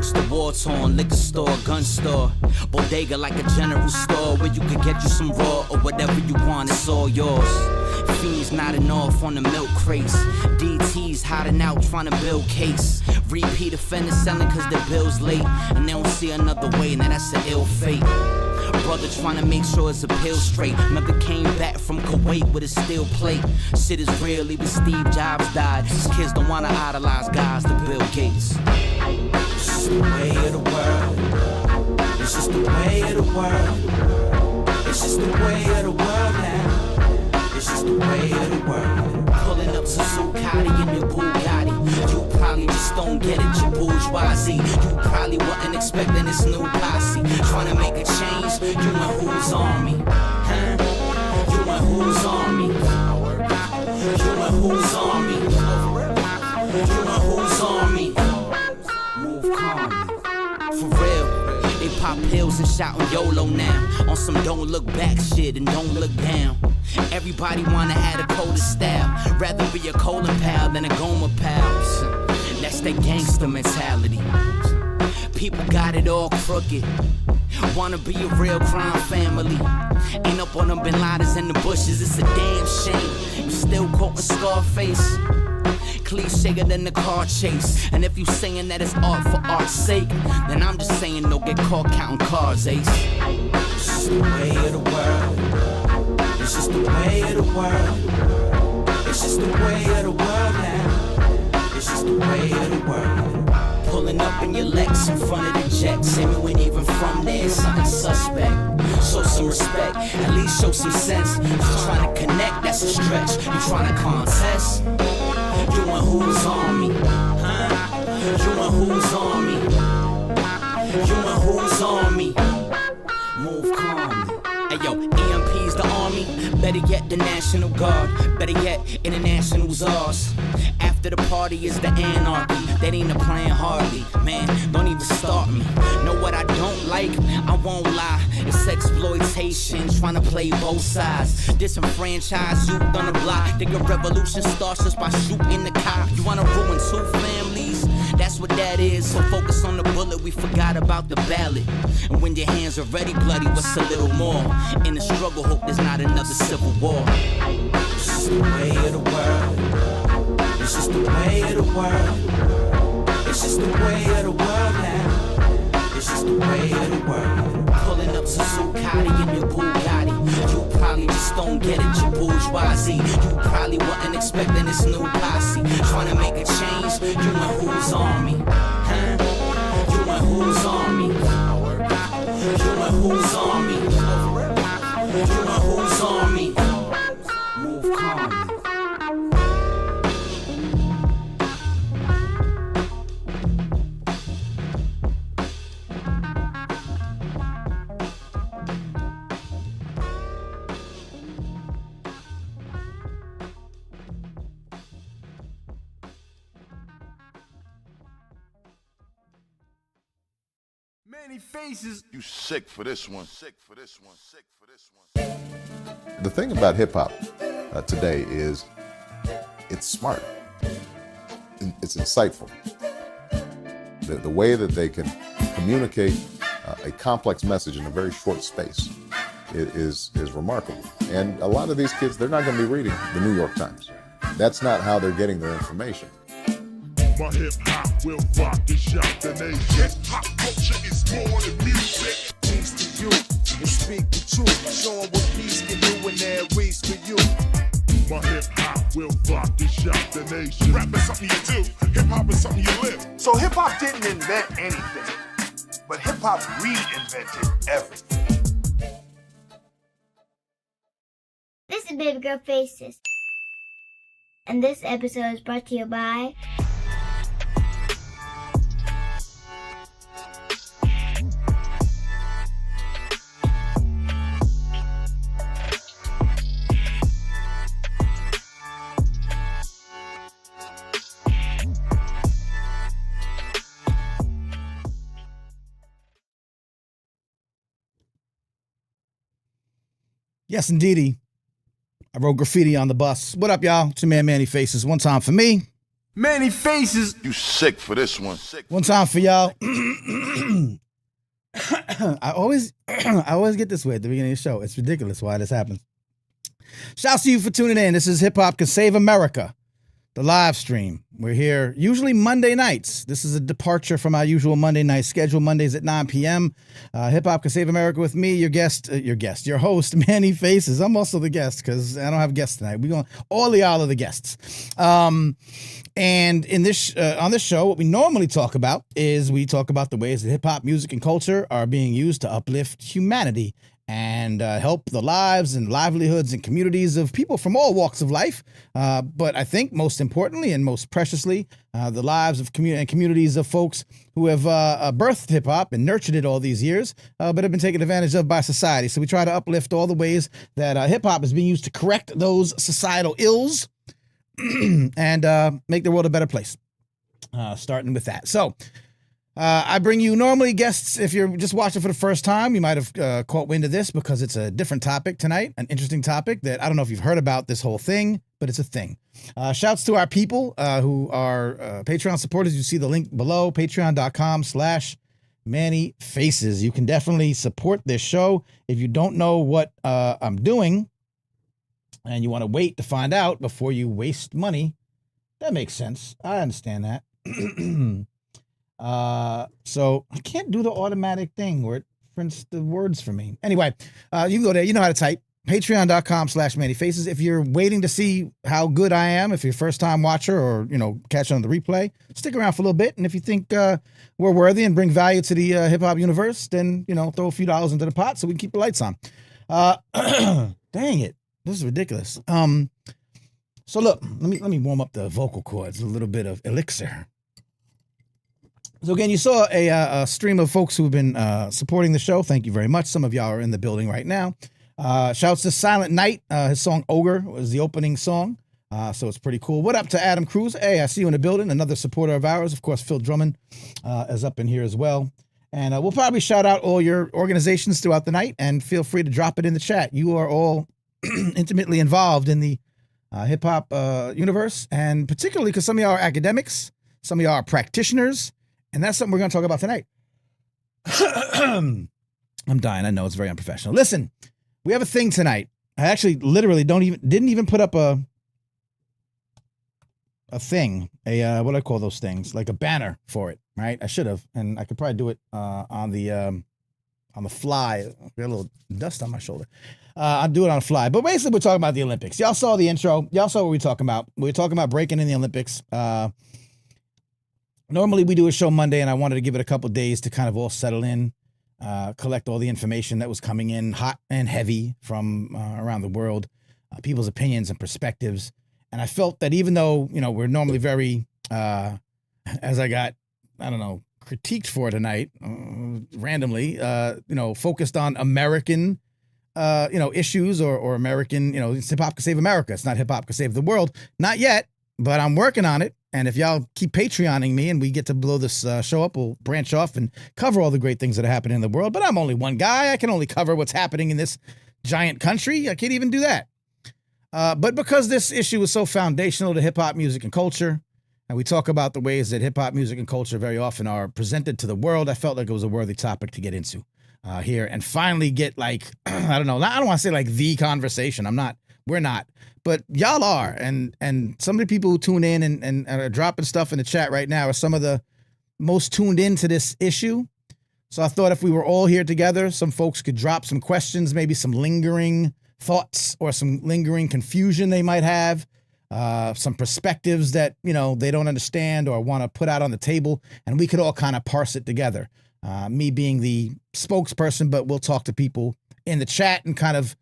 amongst the war-torn liquor store, gun store, bodega like a general store where you could get you some raw or whatever you want, it's all yours. Fiends nodding off on the milk crates, DTs hiding out trying to build case. Repeat offenders selling cause their bill's late and they don't see another way, now that's an ill fate. Brother trying to make sure his appeal straight. Mother came back from Kuwait with a steel plate. Shit is real, even Steve Jobs died. These kids don't wanna idolize guys to Bill Gates. It's just the way of the world. It's just the way of the world. It's just the way of the world now. It's just the way of the world. Pulling up Suzuki in your Bugatti. You probably just don't get it, you bourgeoisie. You probably wasn't expecting this new posse. Trying to make a change, you and who's on me? Huh? You and who's on me? You and who's on me? You and who's on me? Move calmly. For real, they pop pills and shoutin' YOLO now. On some don't look back shit and don't look down. Everybody wanna have a colder style. Rather be a Colin pal than a Goma pal. That's that gangster mentality. People got it all crooked. Wanna be a real crime family. Ain't up on them Bin Ladens in the bushes, it's a damn shame. You still quoting Scarface. Clicheer than the car chase. And if you saying that it's art for art's sake, then I'm just saying don't get caught counting cars, ace. It's just the way of the world. It's just the way of the world. It's just the way of the world now. It's just the way of the world. Pulling up in your Lex in front of the jet. Say you ain't even from there, something suspect. Show some respect, at least show some sense. You trying to connect, that's a stretch. You trying to contest. You and who's on me? Huh? You and who's on me? You and who's on me? Move calmly. Hey yo, EMP's the army. Better yet, the National Guard. Better yet, international's ours. After the party is the anarchy. That ain't a plan hardly. Man, don't even start me. Know what I don't like? I won't lie. It's exploitation, trying to play both sides. Disenfranchised youth on the block. Think a revolution starts just by shooting the cop. You wanna ruin two families? That's what that is. So focus on the bullet, we forgot about the ballot. And when your hands are ready bloody, what's a little more? In the struggle, hope there's not another civil war. It's just the way of the world. It's just the way of the world. It's just the way of the world now. It's just the way of the world. Pulling up Suzuki in your Bugatti. You probably just don't get it, you bourgeoisie. You probably wasn't expecting this new posse. Trying to make a change, you and who's on me? Huh? You and who's on me? You and who's on me? You and who's on me? Move calmly. Many faces. You sick for this one. Sick for this one. Sick for this one. The thing about hip hop today is it's smart. It's insightful. The way that they can communicate a complex message in a very short space is remarkable. And a lot of these kids, they're not going to be reading the New York Times. That's not how they're getting their information. My hip hop will rock and shock the nation. Hip hop culture is more than music. Peace to you and speak the truth. Show 'em what peace can do in their reach for you. My hip hop will rock and shock the nation. Rap is something you do. Hip hop is something you live. So hip hop didn't invent anything, but hip hop reinvented everything. This is Baby Girl Faces. And this episode is brought to you by Yes, indeedy. I wrote graffiti on the bus. What up, y'all? It's your man, Manny Faces. One time for me, Manny Faces. You sick for this one. Sick. One time for y'all. I always get this way at the beginning of the show. It's ridiculous why this happens. Shouts to you for tuning in. This is Hip Hop Can Save America, the live stream. We're here usually Monday nights. This is a departure from our usual Monday night schedule, Mondays at 9 p.m. Hip Hop Can Save America with me, your host, Manny Faces. I'm also the guest because I don't have guests tonight. All of y'all are the guests. And in this on this show, what we normally talk about is we talk about the ways that hip hop music and culture are being used to uplift humanity and help the lives and livelihoods and communities of people from all walks of life. But I think most importantly and most preciously, the lives of communities of folks who have birthed hip hop and nurtured it all these years, but have been taken advantage of by society. So we try to uplift all the ways that hip hop is being used to correct those societal ills and make the world a better place. Starting with that. So I bring you normally guests. If you're just watching for the first time, you might have caught wind of this because it's a different topic tonight, an interesting topic that I don't know if you've heard about this whole thing, but it's a thing. Shouts to our people who are Patreon supporters. You see the link below, patreon.com/Manny Faces. You can definitely support this show. If you don't know what I'm doing and you want to wait to find out before you waste money, that makes sense. I understand that. So I can't do the automatic thing where it prints the words for me. Anyway, you can go there. You know how to type. Patreon.com/Manny Faces. If you're waiting to see how good I am, if you're a first time watcher or, catch on the replay, stick around for a little bit. And if you think we're worthy and bring value to the hip hop universe, then, throw a few dollars into the pot so we can keep the lights on. Dang it. This is ridiculous. So look, let me warm up the vocal cords, a little bit of elixir. So again, you saw a stream of folks who've been supporting the show. Thank you very much. Some of y'all are in the building right now. Shouts to Silent Night. His song Ogre was the opening song. So it's pretty cool. What up to Adam Cruz? Hey, I see you in the building. Another supporter of ours. Of course, Phil Drummond is up in here as well. And we'll probably shout out all your organizations throughout the night, and feel free to drop it in the chat. You are all intimately involved in the hip-hop universe, and particularly because some of y'all are academics, some of y'all are practitioners, and that's something we're going to talk about tonight. I'm dying. I know it's very unprofessional. Listen, we have a thing tonight. I actually literally didn't even put up a thing, what do I call those things? Like a banner for it, right? I should have, and I could probably do it on the fly. I got a little dust on my shoulder. I'll do it on the fly. But basically, we're talking about the Olympics. Y'all saw the intro. Y'all saw what we're talking about. We were talking about breaking in the Olympics. Normally, we do a show Monday, and I wanted to give it a couple days to kind of all settle in, collect all the information that was coming in hot and heavy from around the world, people's opinions and perspectives. And I felt that even though, we're normally very, as I got, critiqued for tonight, randomly, focused on American, issues or American, hip hop can save America. It's not hip hop can save the world. Not yet, but I'm working on it. And if y'all keep Patreoning me and we get to blow this show up, we'll branch off and cover all the great things that are happening in the world. But I'm only one guy. I can only cover what's happening in this giant country. I can't even do that. But because this issue is so foundational to hip hop music and culture, and we talk about the ways that hip hop music and culture very often are presented to the world, I felt like it was a worthy topic to get into here and finally get I don't want to say like the conversation. We're not, but y'all are. And some of the people who tune in and are dropping stuff in the chat right now are some of the most tuned into this issue. So I thought if we were all here together, some folks could drop some questions, maybe some lingering thoughts or some lingering confusion they might have, some perspectives that, they don't understand or want to put out on the table, and we could all kind of parse it together. Me being the spokesperson, but we'll talk to people in the chat and kind of,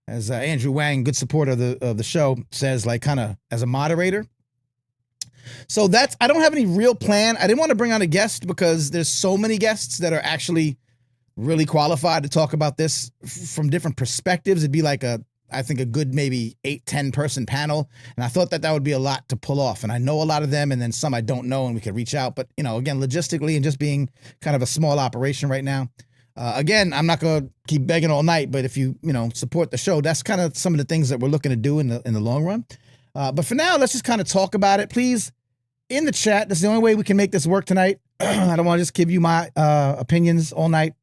as Andrew Wang, good supporter of the show, says, kind of as a moderator. So I don't have any real plan. I didn't want to bring on a guest because there's so many guests that are actually really qualified to talk about this from different perspectives. It'd be I think a good maybe 8-10 person panel. And I thought that would be a lot to pull off. And I know a lot of them, and then some I don't know, and we could reach out. But, again, logistically and just being kind of a small operation right now. Again, I'm not going to keep begging all night, but if you, support the show, that's kind of some of the things that we're looking to do in the long run. But for now, let's just kind of talk about it. Please in the chat. That's the only way we can make this work tonight. I don't want to just give you my opinions all night.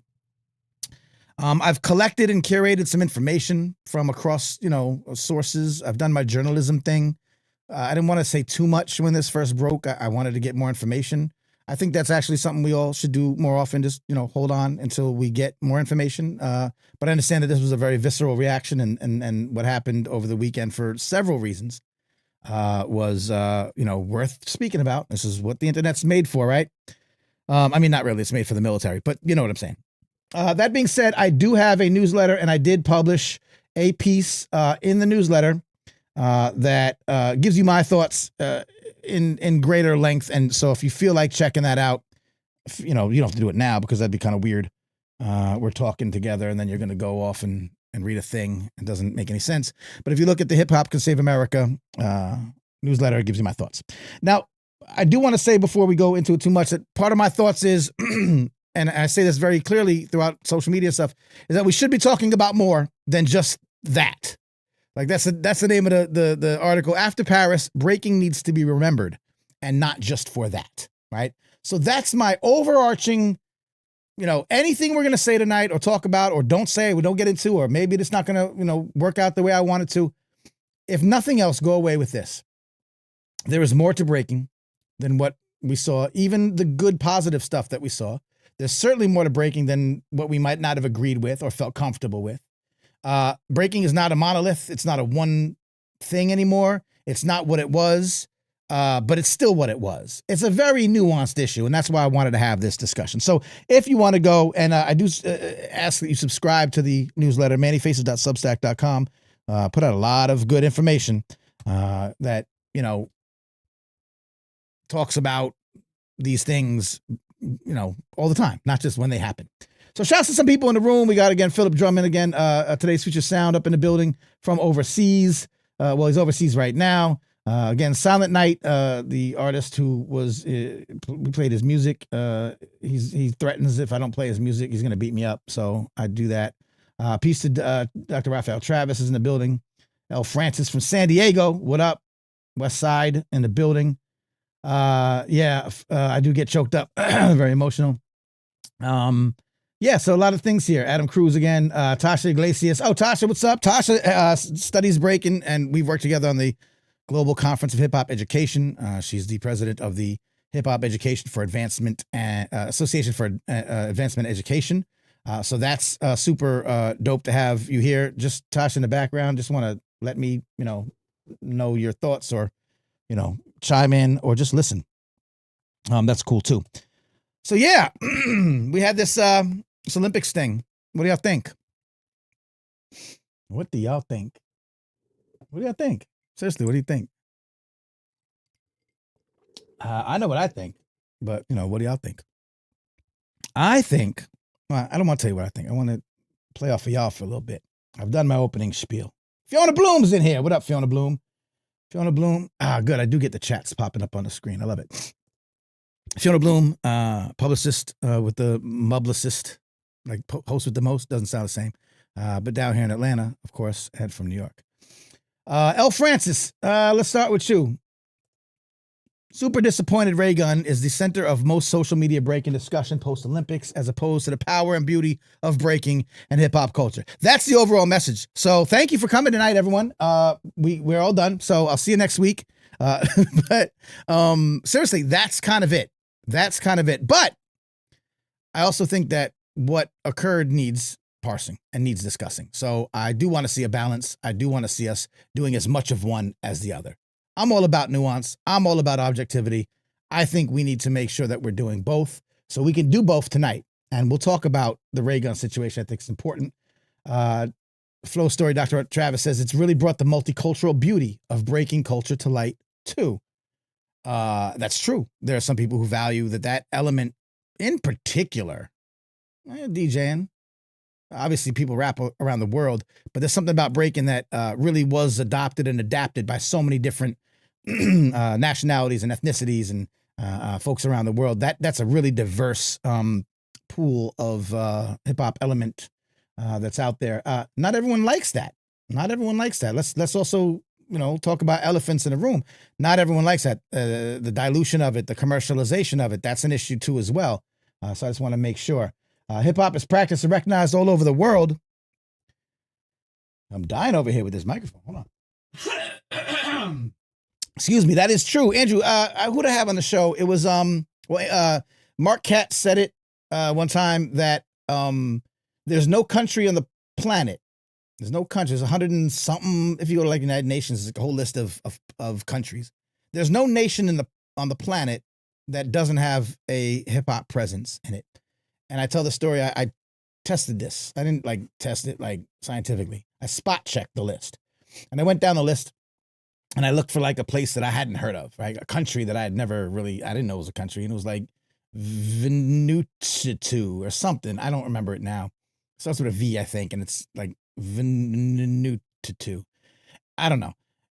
I've collected and curated some information from across, sources. I've done my journalism thing. I didn't want to say too much when this first broke. I wanted to get more information. I think that's actually something we all should do more often. Just, hold on until we get more information. But I understand that this was a very visceral reaction, and what happened over the weekend for several reasons was, worth speaking about. This is what the internet's made for, right? I mean, not really. It's made for the military, but you know what I'm saying. That being said, I do have a newsletter, and I did publish a piece in the newsletter that gives you my thoughts in greater length. And so if you feel like checking that out, you don't have to do it now because that'd be kind of weird. We're talking together, and then you're going to go off and read a thing. It doesn't make any sense. But if you look at the Hip Hop Can Save America newsletter, it gives you my thoughts. Now, I do want to say before we go into it too much that part of my thoughts is, and I say this very clearly throughout social media stuff, is that we should be talking about more than just that. Like that's the name of the article. After Paris, breaking needs to be remembered, and not just for that, right? So that's my overarching, anything we're going to say tonight or talk about or don't say, we don't get into, or maybe it's not going to, work out the way I want it to. If nothing else, go away with this. There is more to breaking than what we saw, even the good positive stuff that we saw. There's certainly more to breaking than what we might not have agreed with or felt comfortable with. Breaking is not a monolith. It's not a one thing anymore. It's not what it was, but it's still what it was. It's a very nuanced issue, and that's why I wanted to have this discussion. So if you want to go, and I do ask that you subscribe to the newsletter, mannyfaces.substack.com. Put out a lot of good information that, talks about these things, all the time, not just when they happen. So shouts to some people in the room. We got, again, Philip Drummond again, today's Future Sound up in the building from overseas. Well, he's overseas right now. Again, Silent Night, the artist who we played his music. He threatens if I don't play his music, he's going to beat me up. So I do that. Peace to Dr. Raphael Travis is in the building. L. Francis from San Diego. What up? West Side in the building. I do get choked up. Very emotional. So a lot of things here. Adam Cruz again. Tasha Iglesias. Oh, Tasha, what's up? Tasha studies breaking, and we've worked together on the Global Conference of Hip Hop Education. She's the president of the Hip Hop Education for Advancement and Association for Advancement Education. So that's super dope to have you here. Just Tasha in the background. Just want to let me, know your thoughts, or, chime in, or just listen. That's cool too. So yeah, we had this Olympics thing. What do y'all think? What do y'all think? What do y'all think? Seriously, what do you think? I know what I think, but what do y'all think? I think, well, I don't want to tell you what I think. I want to play off of y'all for a little bit. I've done my opening spiel. Fiona Bloom's in here. What up, Fiona Bloom? Fiona Bloom. Good. I do get the chats popping up on the screen. I love it. Fiona Bloom, publicist with the Mublicist, like host with the most, doesn't sound the same. But down here in Atlanta, of course, head from New York. L. Francis, let's start with you. Super disappointed Ray Gun is the center of most social media breaking discussion post-Olympics, as opposed to the power and beauty of breaking and hip-hop culture. That's the overall message. So thank you for coming tonight, everyone. We're all done, so I'll see you next week. But seriously, that's kind of it. That's kind of it. But I also think that what occurred needs parsing and needs discussing. So I do want to see a balance. I do want to see us doing as much of one as the other. I'm all about nuance. I'm all about objectivity. I think we need to make sure that we're doing both, so we can do both tonight. And we'll talk about the Ray Gun situation. I think it's important. Flow Story, Dr. Travis says it's really brought the multicultural beauty of breaking culture to light too. That's true. There are some people who value that element in particular. DJing. Obviously, people rap around the world, but there's something about breaking that really was adopted and adapted by so many different nationalities and ethnicities and folks around the world. That's a really diverse pool of hip hop element that's out there. Not everyone likes that. Not everyone likes that. Let's also talk about elephants in the room. Not everyone likes that. The dilution of it, the commercialization of it, that's an issue too as well. So I just want to make sure. Hip hop is practiced and recognized all over the world. I'm dying over here with this microphone. Hold on. Excuse me. That is true. Andrew, who'd I have on the show? It was, Mark Katz said it one time that there's no country on the planet. There's no country. There's 100 and something. If you go to like United Nations, it's like a whole list of countries. There's no nation on the planet that doesn't have a hip hop presence in it. And I tell the story. I tested this. I didn't like test it like scientifically. I spot checked the list, and I went down the list, and I looked for like a place that I hadn't heard of, right? A country that I didn't know it was a country, and it was like Vanuatu or something. I don't remember it now. It starts with a V, I think, and it's like Vanuatu. I don't know.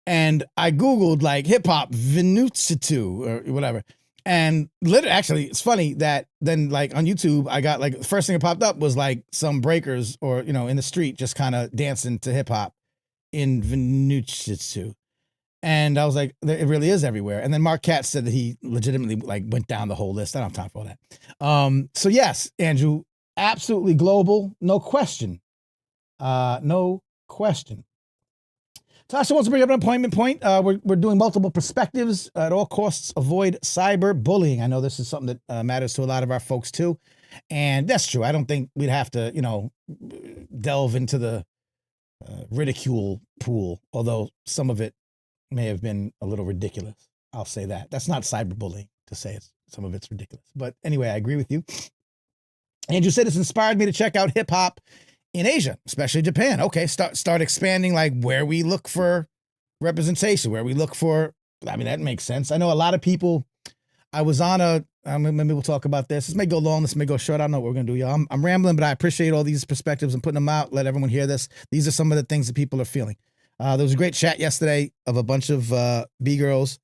And I Googled like hip hop Vanuatu or whatever. And literally, actually, it's funny that then like on YouTube, I got like the first thing that popped up was like some breakers or, in the street just kind of dancing to hip hop in Vanuatu. And I was like, it really is everywhere. And then Mark Katz said that he legitimately like went down the whole list. I don't have time for all that. So yes, Andrew, absolutely global. No question. No question. Tasha wants to bring up an appointment point. We're doing multiple perspectives. At all costs, avoid cyberbullying. I know this is something that matters to a lot of our folks too. And that's true. I don't think we'd have to, delve into the ridicule pool, although some of it may have been a little ridiculous. I'll say that. That's not cyberbullying to say some of it's ridiculous. But anyway, I agree with you. Andrew said it's inspired me to check out hip hop in Asia, especially Japan. Okay, start expanding like where we look for representation, where we look for, that makes sense. I know a lot of people, I was on maybe we'll talk about this. This may go long, this may go short. I don't know what we're going to do, y'all. I'm rambling, but I appreciate all these perspectives and putting them out. Let everyone hear this. These are some of the things that people are feeling. There was a great chat yesterday of a bunch of B-girls,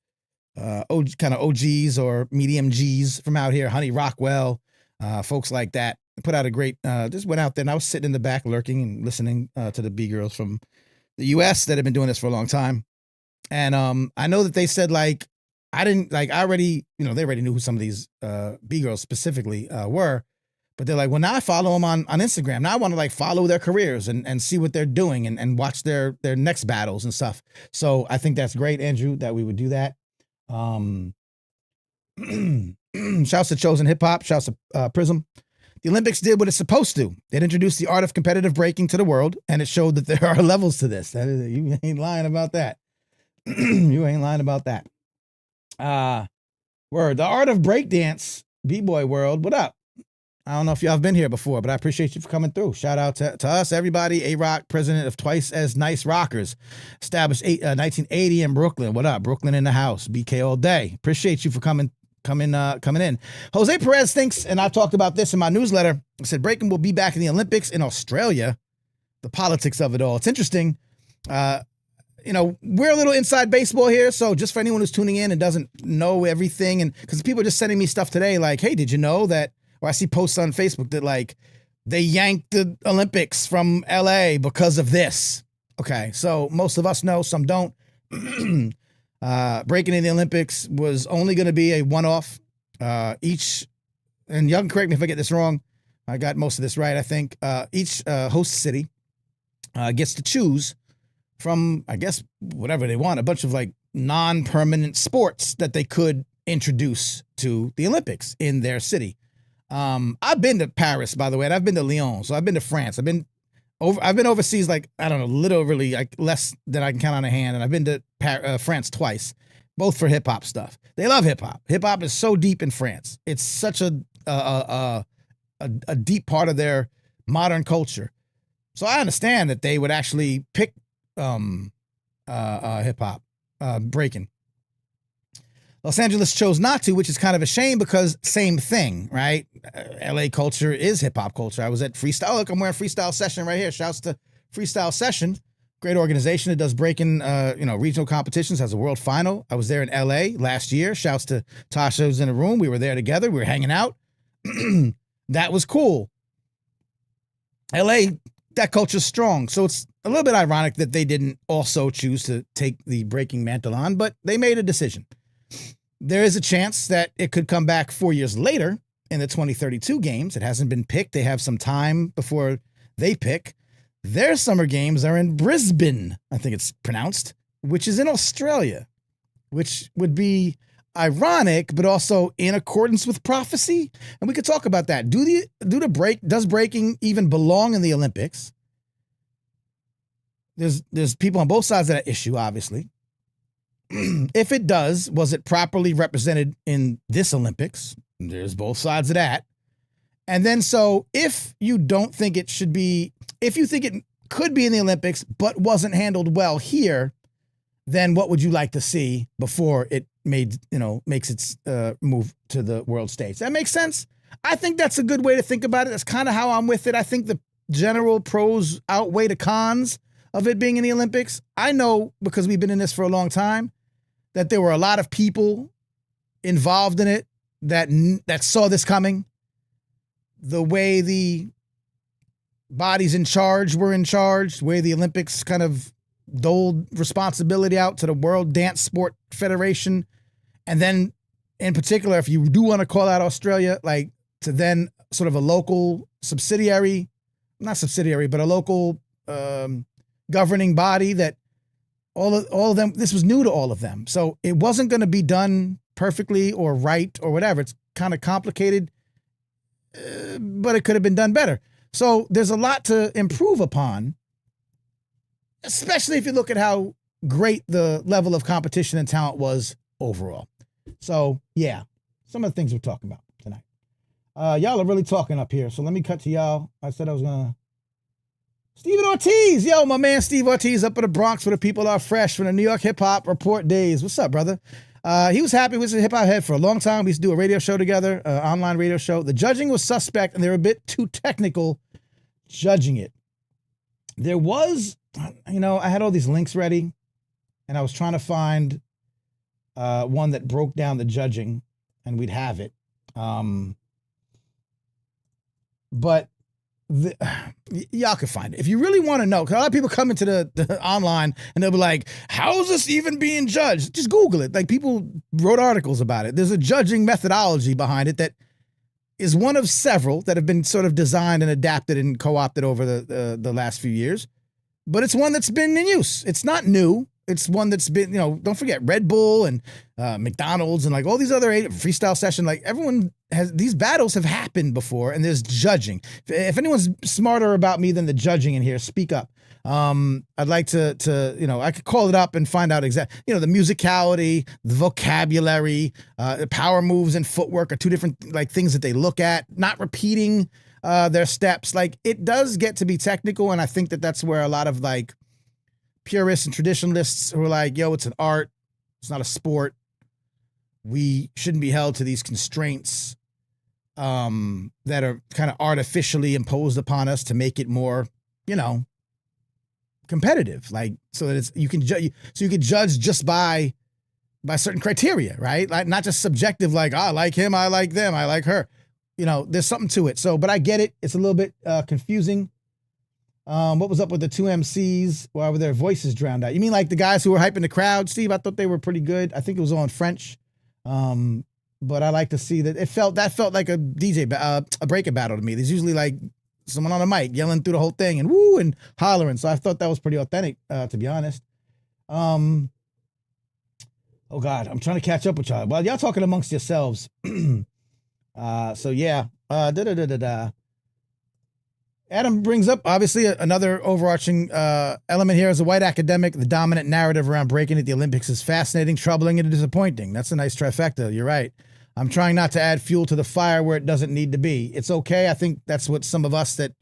kind of OGs or medium Gs from out here, Honey Rockwell, folks like that. Put out a great, just went out there and I was sitting in the back lurking and listening to the B-girls from the US that have been doing this for a long time. And I know that they said like, they already knew who some of these B-girls specifically were, but they're like, well, now I follow them on Instagram. Now I want to like follow their careers and see what they're doing and watch their next battles and stuff. So I think that's great, Andrew, that we would do that. Shouts to Chosen Hip Hop, shouts to Prism. The Olympics did what it's supposed to. It introduced the art of competitive breaking to the world, and it showed that there are levels to this. You ain't lying about that. You ain't lying about that. Word. The art of breakdance, B-boy world. What up? I don't know if y'all have been here before, but I appreciate you for coming through. Shout out to us, everybody. A-Rock, president of Twice as Nice Rockers, established 1980 in Brooklyn. What up? Brooklyn in the house. BK all day. Appreciate you for coming in. Jose Perez thinks, and I talked about this in my newsletter, I said breaking will be back in the Olympics in Australia. The politics of it all. It's interesting. We're a little inside baseball here. So just for anyone who's tuning in and doesn't know everything, and because people are just sending me stuff today like, hey, did you know that, or I see posts on Facebook that like they yanked the Olympics from LA because of this. Okay. So most of us know, some don't. Breaking in the Olympics was only going to be a one-off. Each, and y'all can correct me if I get this wrong. I got most of this right, I think. Each host city gets to choose from, I guess, whatever they want, a bunch of like non-permanent sports that they could introduce to the Olympics in their city. I've been to Paris, by the way, and I've been to Lyon. So I've been to France. I've been overseas, like, I don't know, literally like less than I can count on a hand. And I've been to France twice, both for hip hop stuff. They love hip hop. Hip hop is so deep in France. It's such a deep part of their modern culture. So I understand that they would actually pick hip hop, breaking. Los Angeles chose not to, which is kind of a shame because same thing, right? LA culture is hip hop culture. I was at Freestyle. Look, I'm wearing Freestyle Session right here. Shouts to Freestyle Session. Great organization that does breaking, regional competitions, has a world final. I was there in LA last year. Shouts to Tasha who's in the room. We were there together. We were hanging out. That was cool. LA, that culture's strong. So a little bit ironic that they didn't also choose to take the breaking mantle on, but they made a decision. There is a chance that it could come back 4 years later in the 2032 games. It hasn't been picked. They have some time before they pick. Their summer games are in Brisbane, I think it's pronounced, which is in Australia, which would be ironic, but also in accordance with prophecy. And we could talk about that. Does breaking even belong in the Olympics? There's people on both sides of that issue, obviously. If it does, was it properly represented in this Olympics? There's both sides of that. And then so if you don't think it should be, if you think it could be in the Olympics but wasn't handled well here, then what would you like to see before it makes its move to the world stage? That makes sense? I think that's a good way to think about it. That's kind of how I'm with it. I think the general pros outweigh the cons of it being in the Olympics. I know, because we've been in this for a long time, that there were a lot of people involved in it that saw this coming. The way the bodies in charge were in charge, the way the Olympics kind of doled responsibility out to the World Dance Sport Federation. And then in particular, if you do want to call out Australia, like to then sort of a local subsidiary, not subsidiary, but a local governing body that all of them, this was new to all of them. So it wasn't going to be done perfectly or right or whatever. It's kind of complicated, but it could have been done better. So there's a lot to improve upon, especially if you look at how great the level of competition and talent was overall. So yeah, some of the things we're talking about tonight. Y'all are really talking up here. So let me cut to y'all. I said I was going to. Stephen Ortiz, yo, my man Steve Ortiz up in the Bronx where the people are fresh from the New York Hip Hop Report days. What's up, brother? He was happy. He was a hip hop head for a long time. We used to do a radio show together, online radio show. The judging was suspect, and they were a bit too technical judging it. There was, I had all these links ready, and I was trying to find one that broke down the judging, and we'd have it. But y'all can find it if you really want to know, because a lot of people come into the online and they'll be like, how is this even being judged? Just Google it. Like, people wrote articles about it. There's a judging methodology behind it that is one of several that have been sort of designed and adapted and co-opted over the last few years, but it's one that's been in use. It's not new. It's one that's been, don't forget Red Bull and McDonald's and like all these other freestyle session. Like, everyone has, these battles have happened before, and there's judging. If anyone's smarter about me than the judging in here, speak up. I'd like to I could call it up and find out exactly, the musicality, the vocabulary, the power moves and footwork are two different like things that they look at, not repeating their steps. Like, it does get to be technical. And I think that that's where a lot of like purists and traditionalists who are like, yo, it's an art, it's not a sport, we shouldn't be held to these constraints that are kind of artificially imposed upon us to make it more, competitive, like, so that you can judge just by certain criteria, right? Like, not just subjective, like, I like him, I like them, I like her. There's something to it. So, but I get it. It's a little bit confusing. What was up with the two MCs while their voices drowned out? You mean like the guys who were hyping the crowd, Steve? I thought they were pretty good. I think it was all in French. But I like to see that it felt like a DJ, a breaking battle to me. There's usually like someone on a mic yelling through the whole thing and woo and hollering. So I thought that was pretty authentic, to be honest. Oh God, I'm trying to catch up with y'all. Well, y'all talking amongst yourselves. So yeah, Adam brings up, obviously, another overarching element here. As a white academic, the dominant narrative around breaking at the Olympics is fascinating, troubling, and disappointing. That's a nice trifecta. You're right. I'm trying not to add fuel to the fire where it doesn't need to be. It's okay. I think that's what some of us that,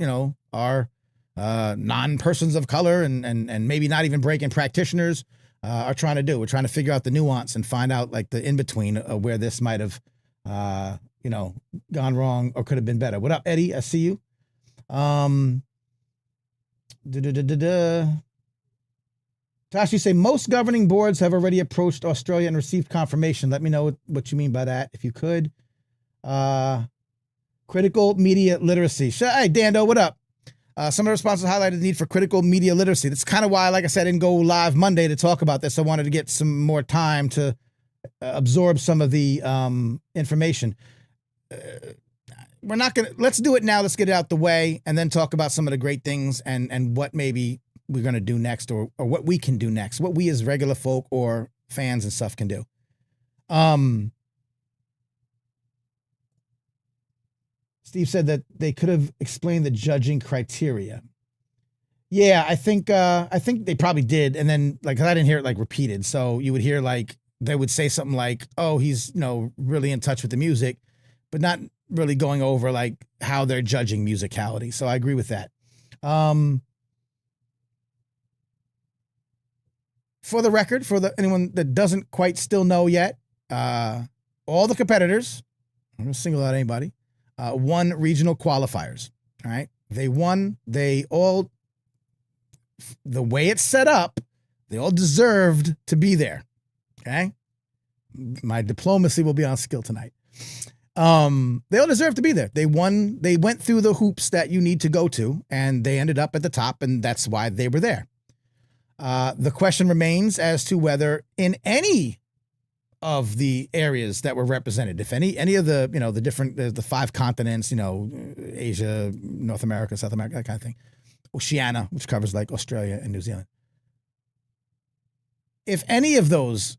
are non-persons of color and maybe not even breaking practitioners are trying to do. We're trying to figure out the nuance and find out like the in-between of where this might have, gone wrong or could have been better. What up, Eddie? I see you. Tosh, you say most governing boards have already approached Australia and received confirmation. Let me know what you mean by that, if you could. Critical media literacy. Hey, Dando, what up? Some of the responses highlighted the need for critical media literacy. That's kind of why, like I said, I didn't go live Monday to talk about this. I wanted to get some more time to absorb some of the information. We're not going to, let's do it now. Let's get it out the way and then talk about some of the great things and what maybe we're going to do next or what we can do next, what we as regular folk or fans and stuff can do. Steve said that they could have explained the judging criteria. Yeah, I think they probably did. And then like, 'cause I didn't hear it like repeated. So you would hear like, they would say something like, oh, he's, really in touch with the music, but not really going over like how they're judging musicality. So I agree with that. For the record, anyone that doesn't quite still know yet, all the competitors, I'm going to single out anybody, won regional qualifiers. All right. The way it's set up, they all deserved to be there. Okay. My diplomacy will be on skill tonight. They all deserve to be there. They went through the hoops that you need to go to, and they ended up at the top, and that's why they were there. The question remains as to whether in any of the areas that were represented, if any of the, the different, the 5 continents, Asia, North America, South America, that kind of thing, Oceania, which covers like Australia and New Zealand. If any of those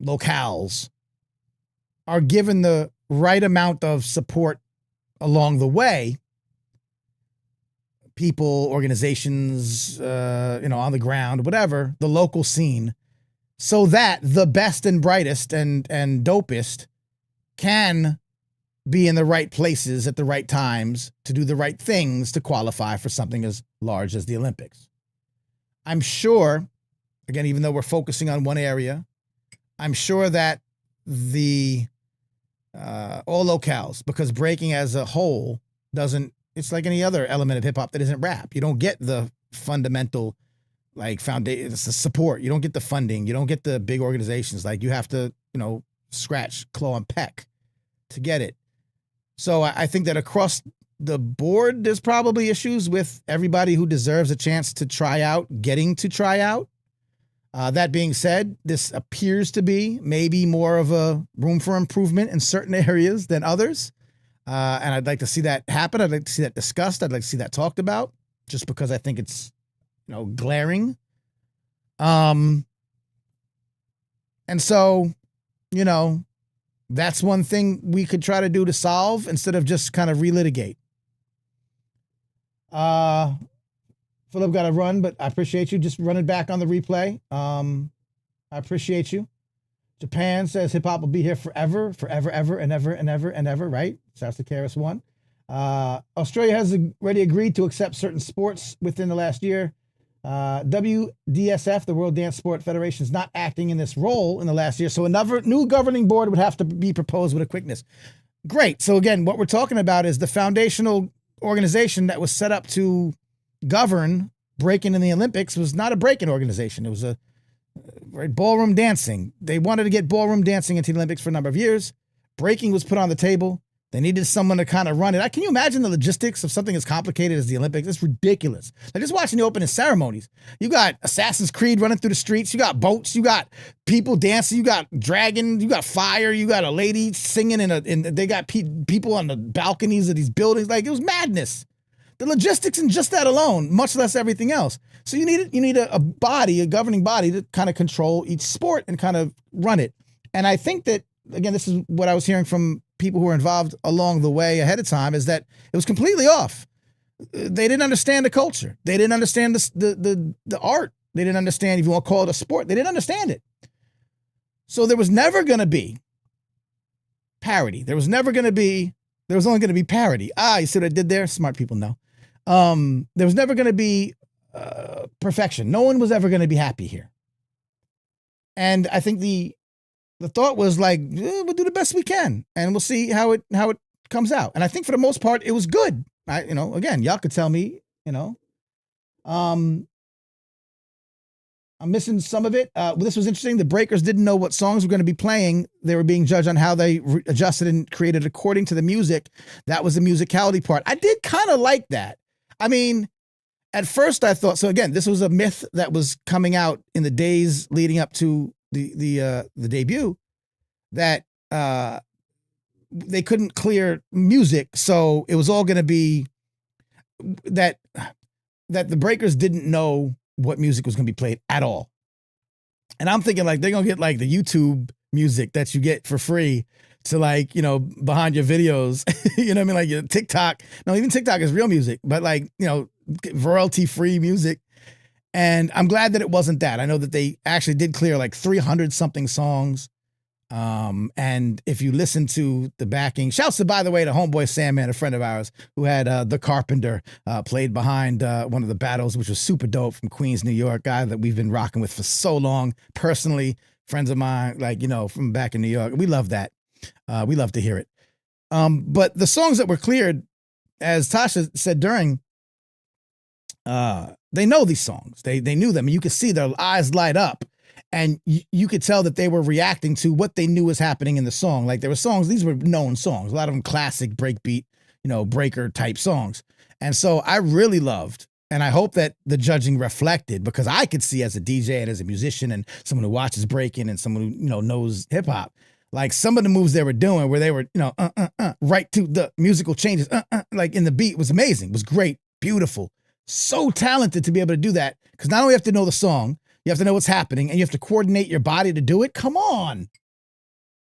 locales are given the right amount of support along the way, people, organizations, on the ground, whatever, the local scene, so that the best and brightest and dopest can be in the right places at the right times to do the right things to qualify for something as large as the Olympics. I'm sure, again, even though we're focusing on one area, I'm sure that the all locales, because breaking as a whole it's like any other element of hip hop that isn't rap. You don't get the fundamental like foundation, it's the support. You don't get the funding. You don't get the big organizations. Like you have to, scratch, claw, and peck to get it. So I think that across the board, there's probably issues with everybody who deserves a chance to try out, getting to try out. That being said, this appears to be maybe more of a room for improvement in certain areas than others. And I'd like to see that happen. I'd like to see that discussed. I'd like to see that talked about just because I think it's, glaring. And so, that's one thing we could try to do to solve instead of just kind of relitigate. Philip got to run, but I appreciate you just running back on the replay. I appreciate you. Japan says hip hop will be here forever, ever, and ever, right? Shouts to KRS-One. Australia has already agreed to accept certain sports within the last year. WDSF, the World Dance Sport Federation, is not acting in this role in the last year, so another new governing board would have to be proposed with a quickness. Great. So again, what we're talking about is the foundational organization that was set up to govern breaking in the Olympics was not a breaking organization. It was a ballroom dancing. They wanted to get ballroom dancing into the Olympics for a number of years. Breaking was put on the table. They needed someone to kind of run it. Can you imagine the logistics of something as complicated as the Olympics? It's ridiculous. Like just watching the opening ceremonies. You got Assassin's Creed running through the streets. You got boats. You got people dancing. You got dragon. You got fire. You got a lady singing they got people on the balconies of these buildings. Like it was madness. The logistics and just that alone, much less everything else. So you need a body, a governing body to kind of control each sport and kind of run it. And I think that, again, this is what I was hearing from people who were involved along the way ahead of time, is that it was completely off. They didn't understand the culture. They didn't understand the art. They didn't understand, if you want to call it a sport, they didn't understand it. So there was never going to be parity. There was only going to be parity. You see what I did there? Smart people know. There was never going to be perfection. No one was ever going to be happy here. And I think the thought was like, we'll do the best we can and we'll see how it comes out. And I think for the most part, it was good. Again, y'all could tell me, I'm I'm missing some of it. This was interesting. The Breakers didn't know what songs were going to be playing. They were being judged on how they adjusted and created according to the music. That was the musicality part. I did kind of like that. I mean, at first I thought, so again, this was a myth that was coming out in the days leading up to the debut, that they couldn't clear music. So it was all going to be that the Breakers didn't know what music was going to be played at all. And I'm thinking like, they're going to get like the YouTube music that you get for free to like, behind your videos, you know what I mean? Like your TikTok. No, even TikTok is real music, but like, royalty free music. And I'm glad that it wasn't that. I know that they actually did clear like 300 something songs. And if you listen to the backing, shouts to, by the way, to homeboy Sandman, a friend of ours, who had The Carpenter played behind one of the battles, which was super dope, from Queens, New York, guy that we've been rocking with for so long. Personally, friends of mine, like, from back in New York. We love that. We love to hear it. But the songs that were cleared, as Tasha said during, they know these songs. They knew them, and you could see their eyes light up. And you could tell that they were reacting to what they knew was happening in the song. Like there were songs, these were known songs, a lot of them classic breakbeat, breaker type songs. And so I really loved, and I hope that the judging reflected, because I could see as a DJ and as a musician and someone who watches breaking and someone who, knows hip hop, like some of the moves they were doing where they were, right to the musical changes, like in the beat was amazing, was great, beautiful, so talented to be able to do that. Because not only you have to know the song, you have to know what's happening, and you have to coordinate your body to do it. Come on.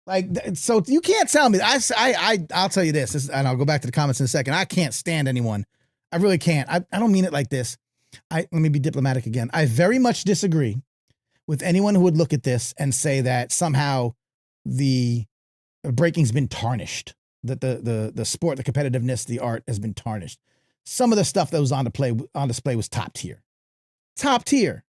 Like, so you can't tell me. I'll tell you this, and I'll go back to the comments in a second. I can't stand anyone. I really can't. I don't mean it like this. Let me be diplomatic again. I very much disagree with anyone who would look at this and say that somehow the breaking's been tarnished, that the sport, the competitiveness, the art has been tarnished. Some of the stuff that was on display was top tier. Top tier.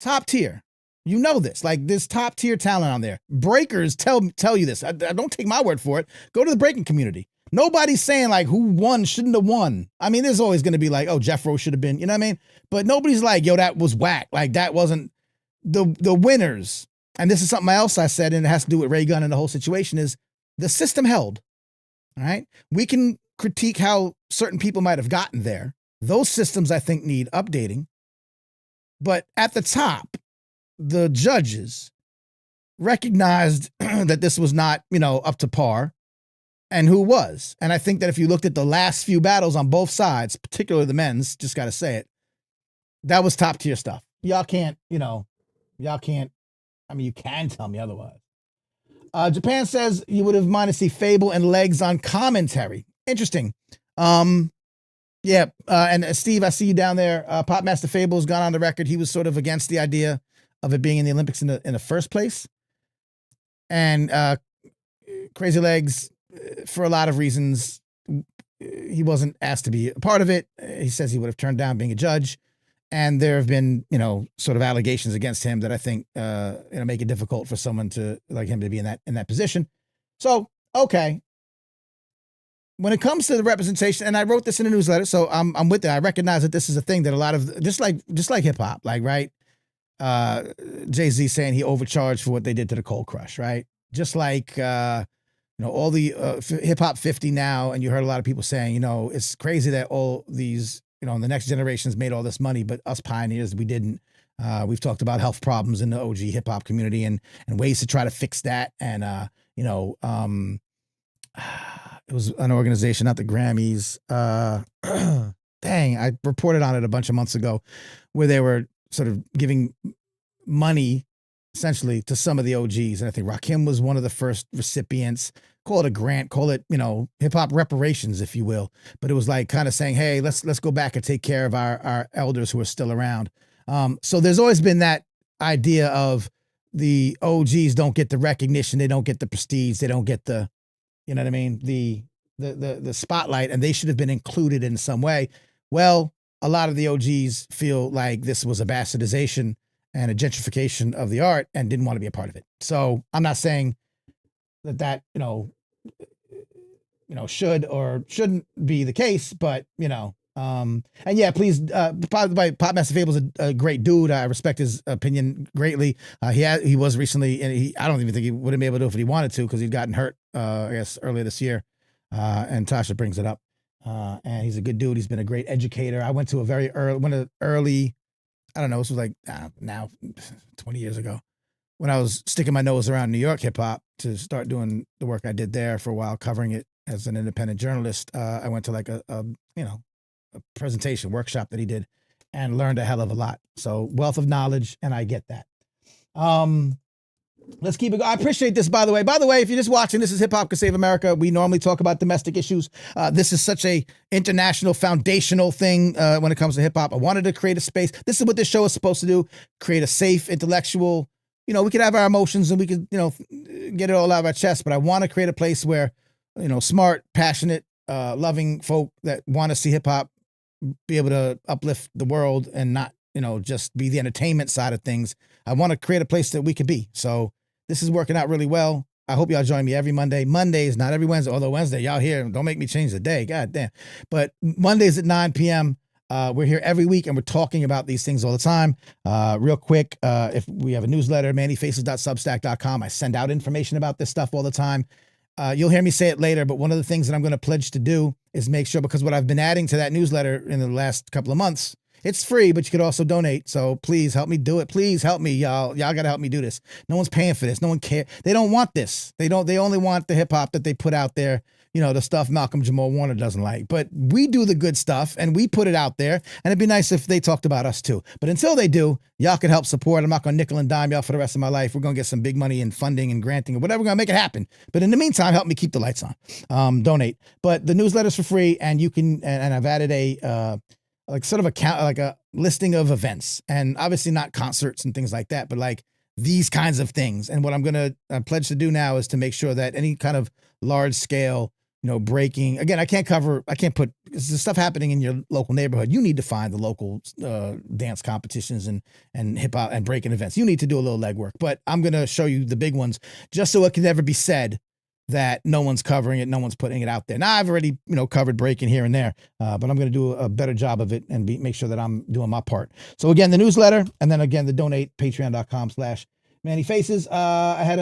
Top tier. You know this. Like, there's top tier talent on there. Breakers tell you this. I don't take my word for it. Go to the breaking community. Nobody's saying like who won, shouldn't have won. I mean, there's always going to be like, oh, Jeff Rose should have been, you know what I mean? But nobody's like, yo, that was whack. Like, that wasn't the winners. And this is something else I said, and it has to do with Ray Gunn and the whole situation, is the system held. All right. We can critique how certain people might have gotten there. Those systems, I think, need updating. But at the top, the judges recognized that this was not, up to par, and who was. And I think that if you looked at the last few battles on both sides, particularly the men's, just got to say it, that was top tier stuff. Y'all can't, I mean, you can tell me otherwise. Japan says you would have minded to see Fable and Legs on commentary. Interesting. Yeah, and Steve, I see you down there. Popmaster Fable's gone on the record. He was sort of against the idea of it being in the Olympics in the first place. And Crazy Legs, for a lot of reasons, he wasn't asked to be a part of it. He says he would have turned down being a judge. And there have been, sort of allegations against him that I think, make it difficult for someone like him to be in that position. So, okay. When it comes to the representation, and I wrote this in a newsletter, so I'm with it. I recognize that this is a thing that a lot of, just like hip hop, like, right? Jay-Z saying he overcharged for what they did to the Cold Crush, right? Just like, all the hip hop 50 now, and you heard a lot of people saying, it's crazy that all these, the next generations made all this money, but us pioneers, we didn't. We've talked about health problems in the OG hip hop community and ways to try to fix that. And, it was an organization, not the Grammys. Dang, I reported on it a bunch of months ago, where they were sort of giving money essentially to some of the OGs. And I think Rakim was one of the first recipients. Call it a grant, call it, hip hop reparations, if you will. But it was like kind of saying, hey, let's go back and take care of our elders who are still around. So there's always been that idea of the OGs don't get the recognition, they don't get the prestige, they don't get the, you know what I mean? The spotlight, and they should have been included in some way. Well, a lot of the OGs feel like this was a bastardization and a gentrification of the art and didn't want to be a part of it. So I'm not saying that should or shouldn't be the case, but And yeah, please, Pop Master Fable's a great dude. I respect his opinion greatly. He was recently, and I don't even think he would have been able to do it if he wanted to, because he'd gotten hurt, I guess, earlier this year. And Tasha brings it up. And he's a good dude. He's been a great educator. I went to a very early, I don't know, this was like now 20 years ago, when I was sticking my nose around New York hip hop to start doing the work I did there for a while, covering it as an independent journalist. I went to like a presentation workshop that he did and learned a hell of a lot. So wealth of knowledge, and I get that. Let's keep it going. I appreciate this, by the way. By the way, if you're just watching, this is Hip Hop Can Save America. We normally talk about domestic issues. This is such a international, foundational thing when it comes to hip hop. I wanted to create a space. This is what this show is supposed to do: create a safe, intellectual. We could have our emotions and we could, get it all out of our chest. But I want to create a place where, smart, passionate, loving folk that want to see hip hop be able to uplift the world and not, just be the entertainment side of things. I want to create a place that we could be. So this is working out really well. I hope y'all join me every Monday. Mondays, not every Wednesday, although Wednesday, y'all here, don't make me change the day. God damn. But Mondays at 9 p.m., we're here every week and we're talking about these things all the time. Real quick, if we have a newsletter, mannyfaces.substack.com. I send out information about this stuff all the time. You'll hear me say it later, but one of the things that I'm going to pledge to do is make sure, because what I've been adding to that newsletter in the last couple of months, it's free, but you could also donate. So please help me do it. Please help me, y'all. Y'all got to help me do this. No one's paying for this. No one cares. They don't want this. They only want the hip hop that they put out there. The stuff Malcolm Jamal Warner doesn't like. But we do the good stuff and we put it out there. And it'd be nice if they talked about us too. But until they do, y'all can help support. I'm not going to nickel and dime y'all for the rest of my life. We're going to get some big money in funding and granting or whatever. We're going to make it happen. But in the meantime, help me keep the lights on. Donate. But the newsletter's for free, and you can, and I've added a a listing of events, and obviously not concerts and things like that, but like these kinds of things. And what I'm going to pledge to do now is to make sure that any kind of large scale, breaking, again, I can't put the stuff happening in your local neighborhood. You need to find the local dance competitions and hip hop and breaking events. You need to do a little legwork, but I'm going to show you the big ones just so it can never be said that no one's covering it, no one's putting it out there. Now, I've already, covered breaking here and there, but I'm going to do a better job of it and make sure that I'm doing my part. So again, the newsletter, and then again, the donate, patreon.com/mannyfaces. I had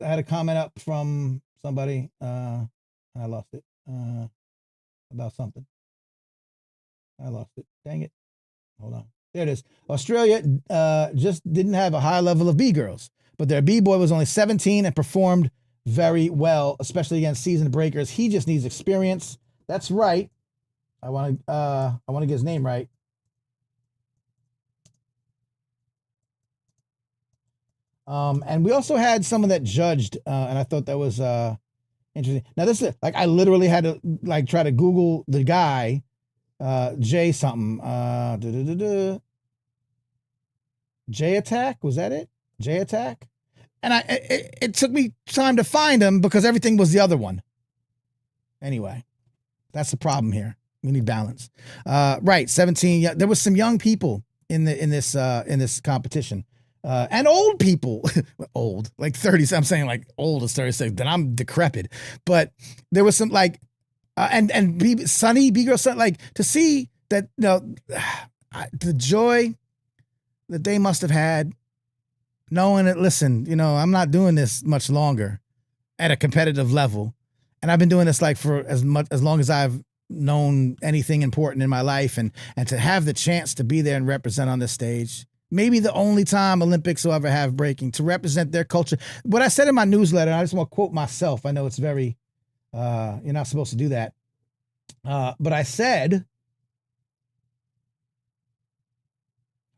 a comment up from somebody, I lost it, about something. I lost it. Dang it. Hold on. There it is. Australia just didn't have a high level of B-girls, but their B-boy was only 17 and performed very well, especially against seasoned breakers. He just needs experience. That's right. I want to get his name right. And we also had someone that judged, and I thought that was interesting. Now this is I literally had to try to Google the guy, J something, J Attack, was that it? J Attack? And it took me time to find him because everything was the other one. Anyway, that's the problem here. We need balance. Right, 17. Yeah, there was some young people in this competition, and old people, old like 30. I'm saying like old is 36. Then I'm decrepit. But there was some and Sunny B-girl, to see that the joy that they must have had. Knowing that, listen, I'm not doing this much longer at a competitive level. And I've been doing this for as long as I've known anything important in my life. And to have the chance to be there and represent on this stage, maybe the only time Olympics will ever have breaking, to represent their culture. What I said in my newsletter, I just want to quote myself. I know it's very, you're not supposed to do that. But I said,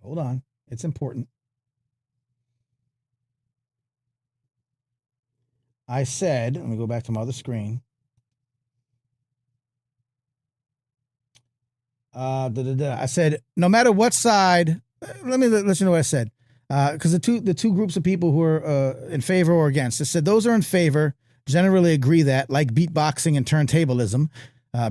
hold on, it's important. I said, let me go back to my other screen. I said, no matter what side, let you know what I said. Because the two groups of people who are in favor or against, I said those are in favor generally agree that, like beatboxing and turntablism,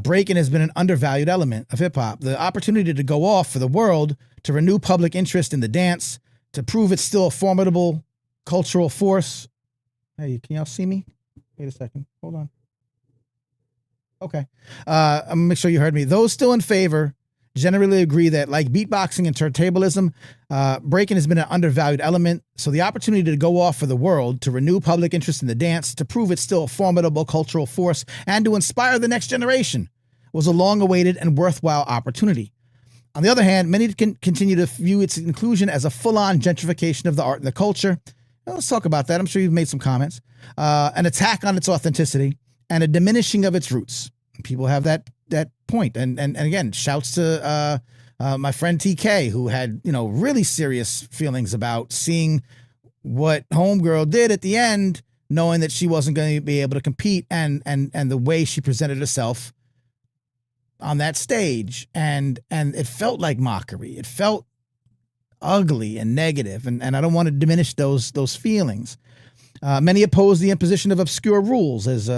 breaking has been an undervalued element of hip hop. The opportunity to go off for the world, to renew public interest in the dance, to prove it's still a formidable cultural force. Hey, can y'all see me? Wait a second. Hold on. Okay. I'm gonna make sure you heard me. Those still in favor generally agree that, like beatboxing and turntablism, breaking has been an undervalued element. So the opportunity to go off for the world, to renew public interest in the dance, to prove it's still a formidable cultural force, and to inspire the next generation was a long-awaited and worthwhile opportunity. On the other hand, many continue to view its inclusion as a full-on gentrification of the art and the culture. Now, let's talk about that. I'm sure you've made some comments. An attack on its authenticity and a diminishing of its roots. People have that point. And again, shouts to my friend TK, who had, really serious feelings about seeing what Homegirl did at the end, knowing that she wasn't going to be able to compete, and the way she presented herself on that stage. And it felt like mockery. It felt ugly and negative. And I don't want to diminish those feelings. Many oppose the imposition of obscure rules, as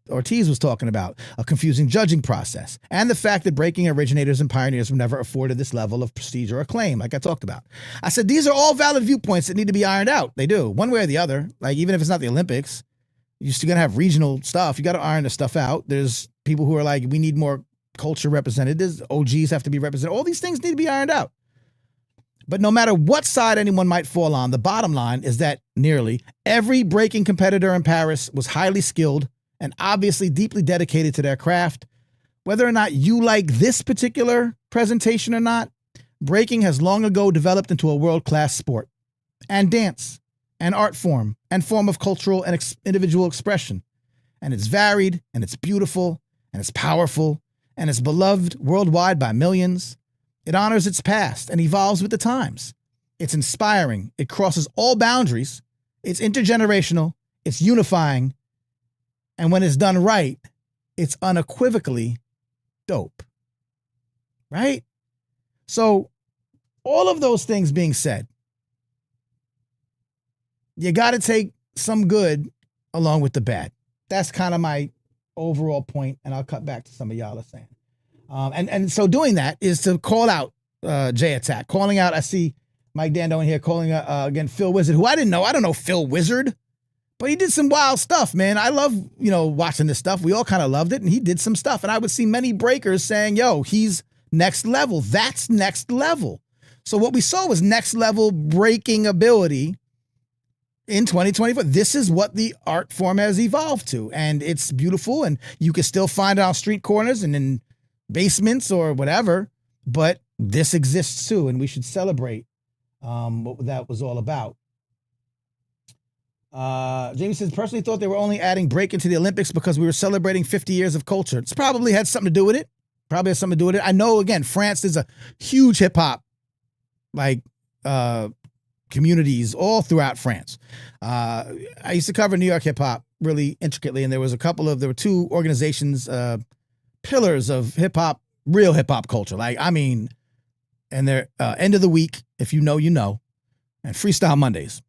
Ortiz was talking about, a confusing judging process, and the fact that breaking originators and pioneers were never afforded this level of prestige or acclaim, like I talked about. I said these are all valid viewpoints that need to be ironed out. They do, one way or the other. Like, even if it's not the Olympics, you're still gonna have regional stuff. You got to iron the stuff out. There's people who are like, we need more culture represented. There's OGs have to be represented. All these things need to be ironed out. But no matter what side anyone might fall on, the bottom line is that nearly every breaking competitor in Paris was highly skilled and obviously deeply dedicated to their craft. Whether or not you like this particular presentation or not, breaking has long ago developed into a world-class sport and dance and art form and form of cultural and individual expression. And it's varied, and it's beautiful, and it's powerful, and it's beloved worldwide by millions. It honors its past and evolves with the times. It's inspiring. It crosses all boundaries. It's intergenerational. It's unifying. And when it's done right, it's unequivocally dope. Right? So, all of those things being said, you got to take some good along with the bad. That's kind of my overall point, and I'll cut back to some of y'all are saying. And so doing that is to call out J Attack, calling out, I see Mike Dando in here calling again Phil Wizard, who I don't know Phil Wizard, but he did some wild stuff, man. I love, watching this stuff. We all kind of loved it, and he did some stuff. And I would see many breakers saying, yo, he's next level. That's next level. So what we saw was next level breaking ability in 2024. This is what the art form has evolved to, and it's beautiful, and you can still find it on street corners and in basements or whatever, but this exists too, and we should celebrate what that was all about. Jamie says, personally thought they were only adding break into the Olympics because we were celebrating 50 years of culture. It's probably had something to do with it. I know, again, France is a huge hip hop, communities all throughout France. I used to cover New York hip hop really intricately, and there were two organizations, pillars of hip hop, real hip hop culture. And they're end of the week, if you know, and Freestyle Mondays.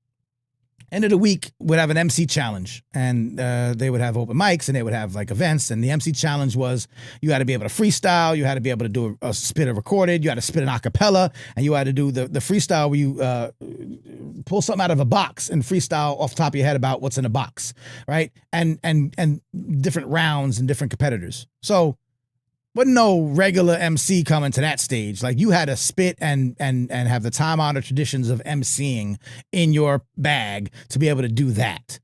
End of the week would have an MC challenge, and they would have open mics, and they would have events. And the MC challenge was you had to be able to freestyle, you had to be able to do a spit a recorded, you had to spit an acapella, and you had to do the freestyle where you pull something out of a box and freestyle off the top of your head about what's in a box, right? And different rounds and different competitors. So wasn't no regular MC coming to that stage. You had to spit and have the time-honored traditions of MCing in your bag to be able to do that.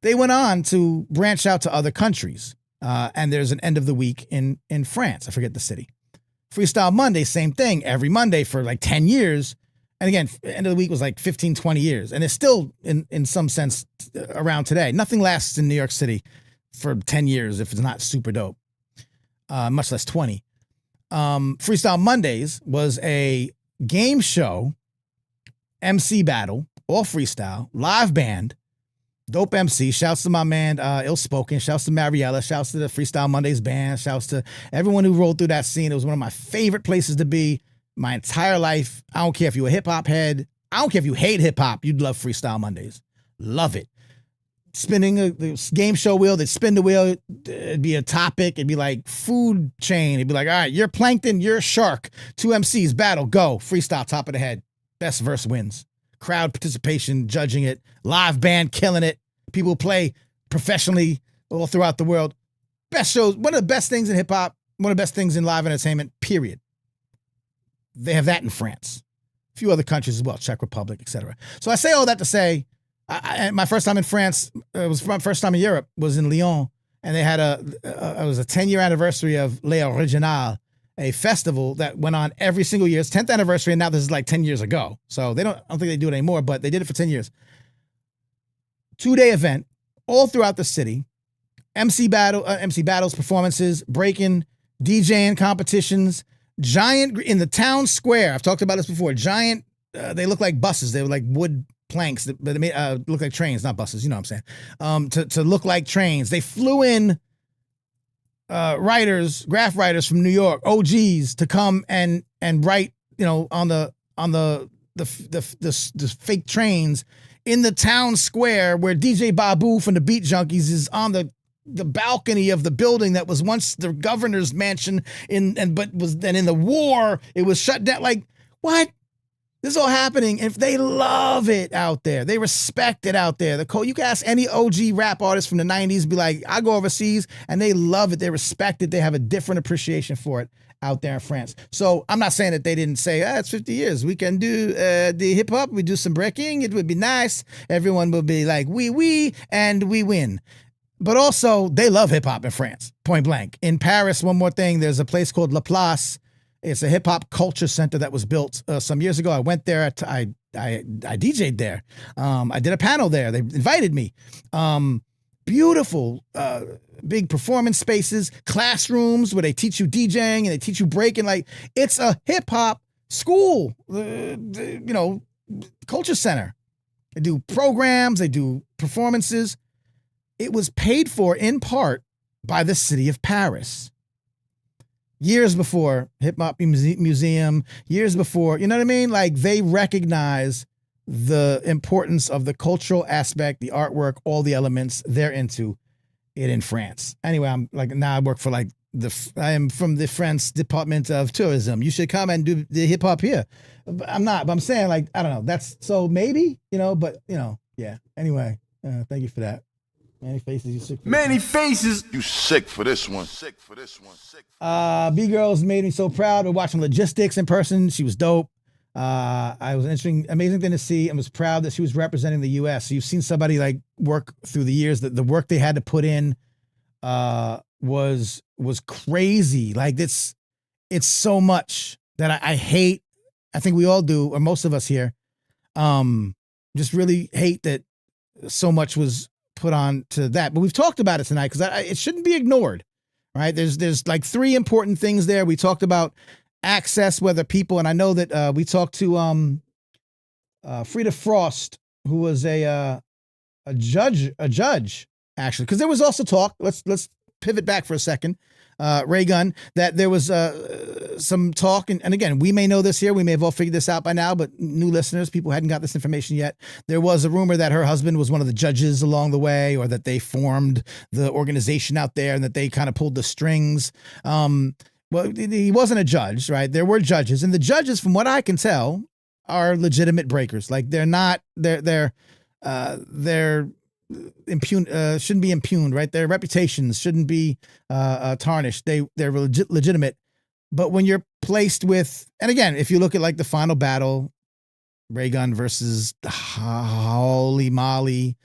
They went on to branch out to other countries. And there's an end of the week in France. I forget the city. Freestyle Monday, same thing. Every Monday for 10 years. And again, end of the week was 15, 20 years. And it's still, in some sense, around today. Nothing lasts in New York City for 10 years if it's not super dope. Much less 20. Freestyle Mondays was a game show, MC battle, all freestyle, live band, dope MC. Shouts to my man, Ill Spoken. Shouts to Mariella. Shouts to the Freestyle Mondays band. Shouts to everyone who rolled through that scene. It was one of my favorite places to be my entire life. I don't care if you're a hip hop head. I don't care if you hate hip hop. You'd love Freestyle Mondays. Love it. Spinning the game show wheel, they'd spin the wheel, it'd be a topic, it'd be food chain, it'd be all right, you're plankton, you're a shark, 2 MCs, battle, go, freestyle, top of the head, best verse wins. Crowd participation, judging it, live band killing it, people play professionally all throughout the world. best shows, one of the best things in hip hop, one of the best things in live entertainment, period. They have that in France. A few other countries as well, Czech Republic, etc. So I say all that to say, my first time in France, it was my first time in Europe, was in Lyon, and they had it was a 10-year anniversary of Les Originales, a festival that went on every single year. It's 10th anniversary, and now this is like 10 years ago. So I don't think they do it anymore, but they did it for 10 years. 2-day event, all throughout the city. MC battles, performances, breaking, DJing competitions, giant in the town square. I've talked about this before. Giant, they look like buses. They were like wood planks, but they made look like trains, not buses. You know what I'm saying? To look like trains. They flew in graph writers from New York, OGs, to come and write, on the fake trains in the town square where DJ Babu from the Beat Junkies is on the balcony of the building that was once the governor's mansion but was then in the war, it was shut down. Like, what? This is all happening. And if they love it out there, they respect it out there. You can ask any OG rap artist from the 90s, be like, I go overseas, and they love it. They respect it. They have a different appreciation for it out there in France. So I'm not saying that they didn't say, it's 50 years. We can do the hip hop. We do some breaking. It would be nice. Everyone will be like, we, and we win. But also, they love hip hop in France, point blank. In Paris, one more thing, there's a place called La Place. It's a hip hop culture center that was built some years ago. I went there. I DJ'd there. I did a panel there. They invited me. Beautiful, big performance spaces, classrooms where they teach you DJing and they teach you breaking. Like, it's a hip hop school, culture center. They do programs. They do performances. It was paid for in part by the city of Paris. Years before Hip Hop Museum, years before, you know what I mean? Like, they recognize the importance of the cultural aspect, the artwork, all the elements. They're into it in France. Anyway, I work for I am from the France Department of Tourism. You should come and do the hip hop here. But I'm not, but I'm saying, I don't know. That's so maybe, yeah. Anyway, thank you for that. Manny Faces, you sick for Manny Faces. You sick for this one. Sick for this one. Sick for B-Girls made me so proud. We're watching Logistics in person. She was dope. I was amazing thing to see, and was proud that she was representing the U.S. So you've seen somebody work through the years. That the work they had to put in was crazy. Like, it's so much that I hate. I think we all do, or most of us here, just really hate that so much was put on to that. But we've talked about it tonight because it shouldn't be ignored, right? There's like 3 important things there. We talked about access, whether people, and I know that we talked to Frida Frost, who was a judge actually, because there was also talk. Let's pivot back for a second. Ray Gun, that there was some talk, and again, we may know this here, we may have all figured this out by now, but new listeners, people hadn't got this information yet. There was a rumor that her husband was one of the judges along the way, or that they formed the organization out there and that they kind of pulled the strings. Well, he wasn't a judge, right? There were judges, and the judges, from what I can tell, are legitimate breakers. Like, they're not, they're impugned, shouldn't be impugned, right? Their reputations shouldn't be tarnished. They're legitimate. But when you're placed with, and again, if you look at the final battle, Ray Gun versus Holy Molly,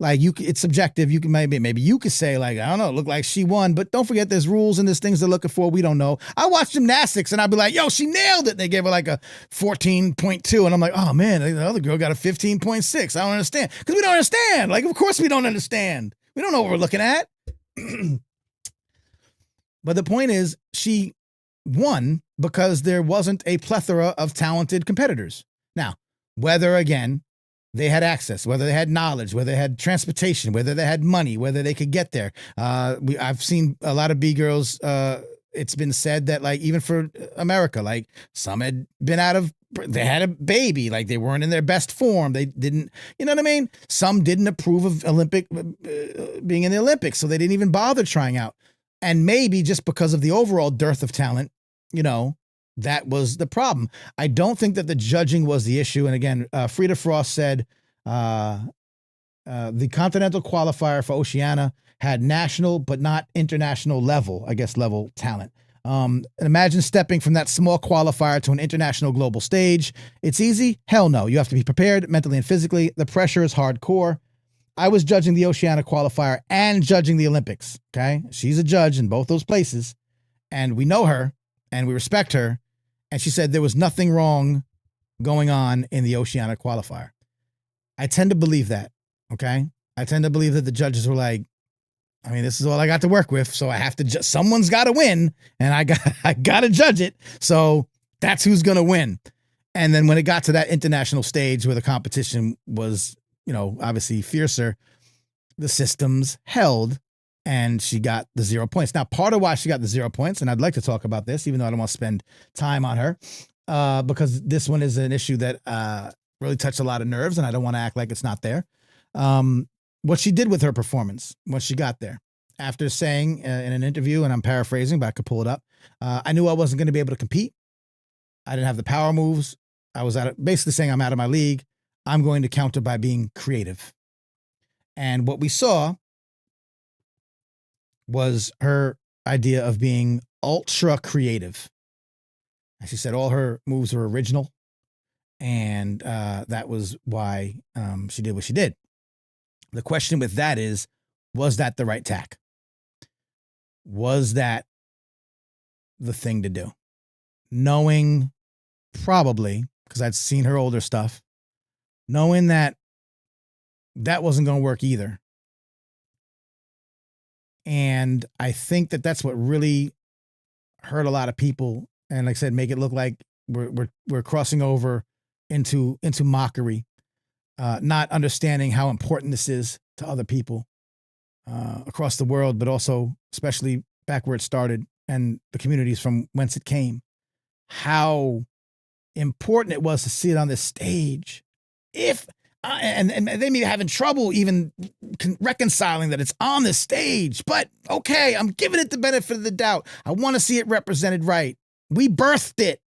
it's subjective. You can maybe you could say I don't know, it looked like she won, but don't forget there's rules and there's things they're looking for. We don't know. I watch gymnastics and I'd be like, yo, she nailed it. And they gave her a 14.2. And I'm like, oh man, the other girl got a 15.6. I don't understand. Because we don't understand. Of course we don't understand. We don't know what we're looking at. But the point is, she won because there wasn't a plethora of talented competitors. Now, whether, again, they had access, whether they had knowledge, whether they had transportation, whether they had money, whether they could get there. I've seen a lot of B-Girls. It's been said that even for America, some had been they had a baby, they weren't in their best form. They didn't, you know what I mean? Some didn't approve of being in the Olympics, so they didn't even bother trying out. And maybe just because of the overall dearth of talent, that was the problem. I don't think that the judging was the issue. And again, Frida Frost said, The continental qualifier for Oceania had national but not international level, I guess, level talent. And imagine stepping from that small qualifier to an international global stage. It's easy? Hell no. You have to be prepared mentally and physically. The pressure is hardcore. I was judging the Oceania qualifier and judging the Olympics, okay? She's a judge in both those places, and we know her, and we respect her, and she said there was nothing wrong going on in the Oceania qualifier. I tend to believe that, okay? I tend to believe that the judges were like, I mean, this is all I got to work with, so I have to someone's got to win, and I got to judge it, so that's who's going to win. And then when it got to that international stage where the competition was, you know, obviously fiercer, the systems held, and she got the 0 points. Now, part of why she got the 0 points, and I'd like to talk about this, even though I don't want to spend time on her, because this one is an issue that really touched a lot of nerves, and I don't want to act like it's not there. What she did with her performance once she got there, after saying in an interview, and I'm paraphrasing, but I could pull it up, I knew I wasn't going to be able to compete. I didn't have the power moves. I was basically saying I'm out of my league. I'm going to counter by being creative. And what we saw was her idea of being ultra creative. As she said, all her moves were original. And that was why she did what she did. The question with that is, was that the right tack? Was that the thing to do? Knowing, probably, because I'd seen her older stuff, knowing that that wasn't going to work either. And I think that that's what really hurt a lot of people. And like I said, make it look like we're crossing over into mockery. Not understanding how important this is to other people across the world, but also especially back where it started and the communities from whence it came. How important it was to see it on this stage. And they may be having trouble even reconciling that it's on the stage, but okay, I'm giving it the benefit of the doubt. I want to see it represented right. We birthed it.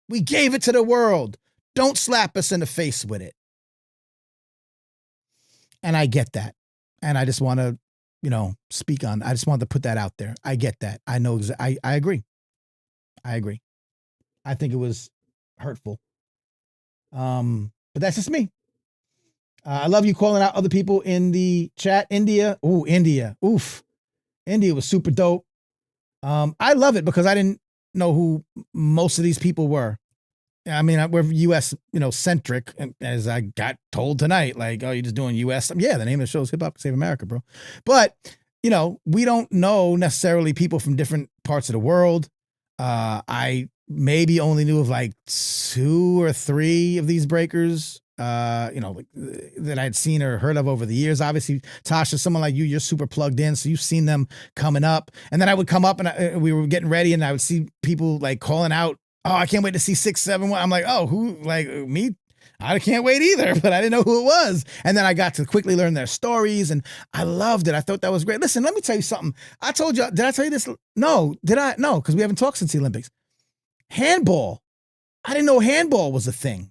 We gave it to the world. Don't slap us in the face with it. And I get that. And I just want to, speak on, I just wanted to put that out there. I get that. I know, I agree. I agree. I think it was hurtful. But that's just me. I love you calling out other people in the chat. India. Ooh, India. Oof. India was super dope. I love it because I didn't know who most of these people were. I mean, we're U.S., centric, as I got told tonight, like, oh, you're just doing U.S. Yeah, the name of the show is Hip Hop Can Save America, bro. But, we don't know necessarily people from different parts of the world. I maybe only knew of like 2 or 3 of these breakers, that I'd seen or heard of over the years. Obviously, Tasha, someone like you're super plugged in, so you've seen them coming up. And then I would come up and we were getting ready and I would see people like calling out, oh, I can't wait to see 671. I'm like, oh, who? Like me? I can't wait either, but I didn't know who it was. And then I got to quickly learn their stories and I loved it. I thought that was great. Listen, let me tell you something. I told you, did I tell you this? No, did I? No, because we haven't talked since the Olympics. Handball. I didn't know handball was a thing.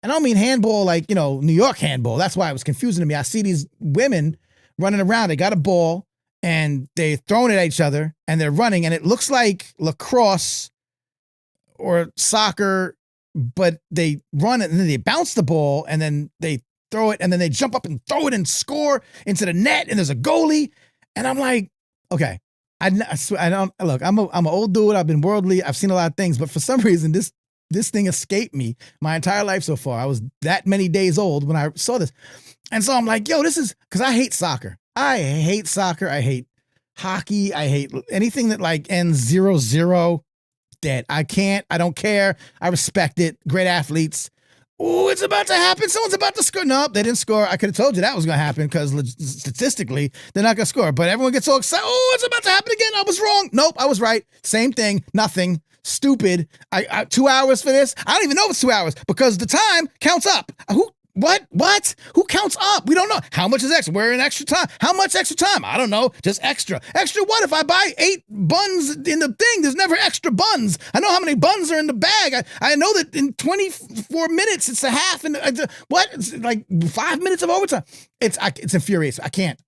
And I don't mean handball like, New York handball. That's why it was confusing to me. I see these women running around. They got a ball and they're throwing it at each other and they're running and it looks like lacrosse or soccer, but they run it and then they bounce the ball and then they throw it and then they jump up and throw it and score into the net and there's a goalie. And I'm like, okay, I don't look, I'm an old dude. I've been worldly. I've seen a lot of things, but for some reason, this thing escaped me my entire life so far. I was that many days old when I saw this. And so I'm like, yo, this is, because I hate soccer. I hate soccer. I hate hockey. I hate anything that like ends 0-0. Dead. I don't care. I respect it. Great athletes. Oh, it's about to happen. Someone's about to score. Nope, they didn't score. I could have told you that was going to happen because statistically, they're not going to score. But everyone gets all excited. Oh, it's about to happen again. I was wrong. Nope, I was right. Same thing. Nothing. Stupid. I 2 hours for this? I don't even know if it's 2 hours because the time counts up. What? Who counts up? We don't know. How much is extra? We're in extra time. How much extra time? I don't know. Just extra. Extra what? If I buy 8 buns in the thing, there's never extra buns. I know how many buns are in the bag. I know that in 24 minutes, it's a half. And what? It's like 5 minutes of overtime. It's infuriating. I can't.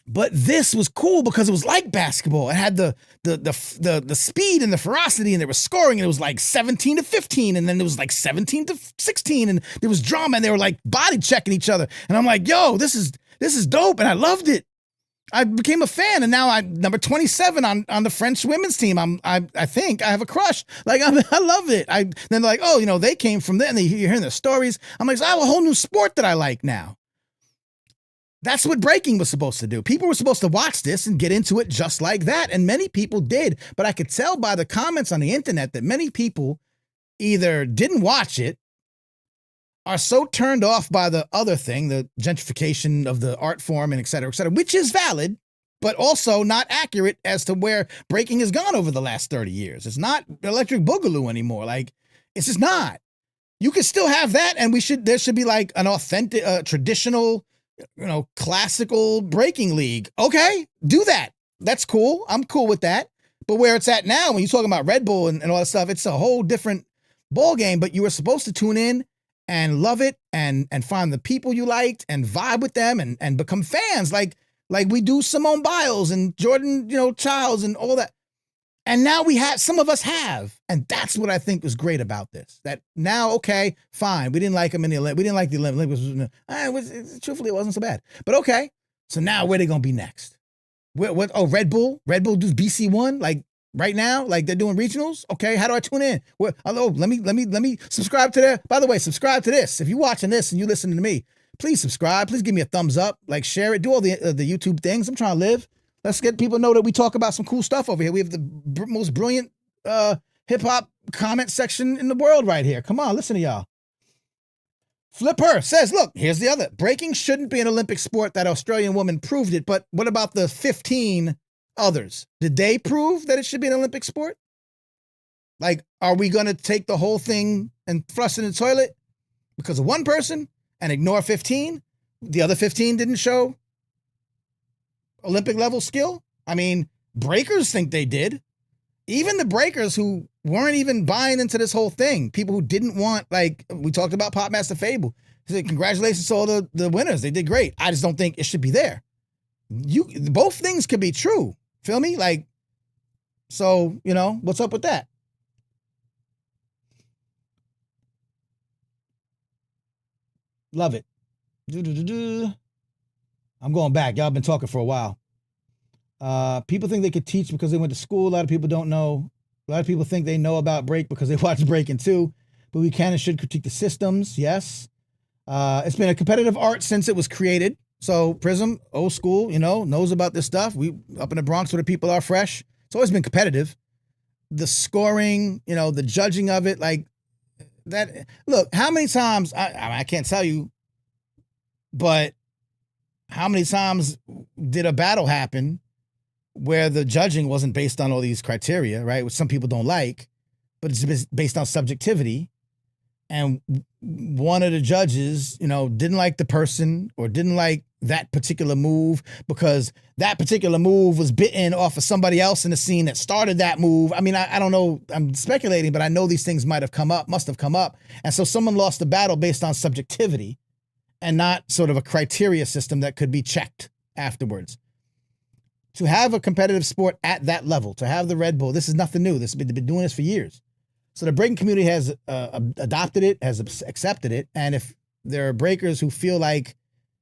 But this was cool because it was like basketball. It had the speed and the ferocity, and there was scoring, and it was like 17-15, and then it was like 17-16, and there was drama, and they were like body checking each other. And I'm like, yo, this is dope, and I loved it. I became a fan, and now I'm number 27 on the French women's team. I think I have a crush. Like I love it. Then they're like, oh, they came from there, and you're hearing their stories. I'm like, so I have a whole new sport that I like now. That's what breaking was supposed to do. People were supposed to watch this and get into it just like that. And many people did. But I could tell by the comments on the internet that many people either didn't watch it, are so turned off by the other thing, the gentrification of the art form and et cetera, which is valid, but also not accurate as to where breaking has gone over the last 30 years. It's not electric boogaloo anymore. Like, it's just not. You can still have that, and there should be like an authentic, traditional, classical breaking league. Okay, do that. That's cool. I'm cool with that. But where it's at now, when you're talking about Red Bull and all that stuff, it's a whole different ball game. But you were supposed to tune in and love it and find the people you liked and vibe with them and become fans like we do Simone Biles and Jordan, Childs and all that. And now some of us have. And that's what I think was great about this. That now, okay, fine. We didn't like them in the Olympics. We didn't like the Olympics. Truthfully, it wasn't so bad. But okay. So now where they going to be next? What? Oh, Red Bull? Red Bull does BC1? Like right now? Like they're doing regionals? Okay. How do I tune in? Hello, let me subscribe to their, by the way, subscribe to this. If you're watching this and you're listening to me, please subscribe. Please give me a thumbs up. Like share it. Do all the YouTube things. I'm trying to live. Let's get people to know that we talk about some cool stuff over here. We have the most brilliant hip-hop comment section in the world right here. Come on, listen to y'all. Flipper says, look, here's the other. Breaking shouldn't be an Olympic sport. That Australian woman proved it, but what about the 15 others? Did they prove that it should be an Olympic sport? Like, are we going to take the whole thing and thrust it in the toilet because of one person and ignore 15? The other 15 didn't show Olympic level skill? I mean, breakers think they did. Even the breakers who weren't even buying into this whole thing, people who didn't want, like we talked about Popmaster Fable. He said, congratulations to all the winners. They did great. I just don't think it should be there. Both things could be true. Feel me? Like, so, what's up with that? Love it. I'm going back. Y'all been talking for a while. People think they could teach because they went to school. A lot of people don't know. A lot of people think they know about break because they watch Breaking too. But we can and should critique the systems. Yes. It's been a competitive art since it was created. So Prism, old school, knows about this stuff. We up in the Bronx where the people are fresh. It's always been competitive. The scoring, the judging of it, like that. Look, how many times, I can't tell you, but how many times did a battle happen where the judging wasn't based on all these criteria, right? Which some people don't like, but it's based on subjectivity. And one of the judges, didn't like the person or didn't like that particular move because that particular move was bitten off of somebody else in the scene that started that move. I mean, I don't know. I'm speculating, but I know these things must have come up. And so someone lost the battle based on subjectivity and not sort of a criteria system that could be checked afterwards. To have a competitive sport at that level, to have the Red Bull, this is nothing new. They've been doing this for years. So the breaking community has adopted it, has accepted it. And if there are breakers who feel like,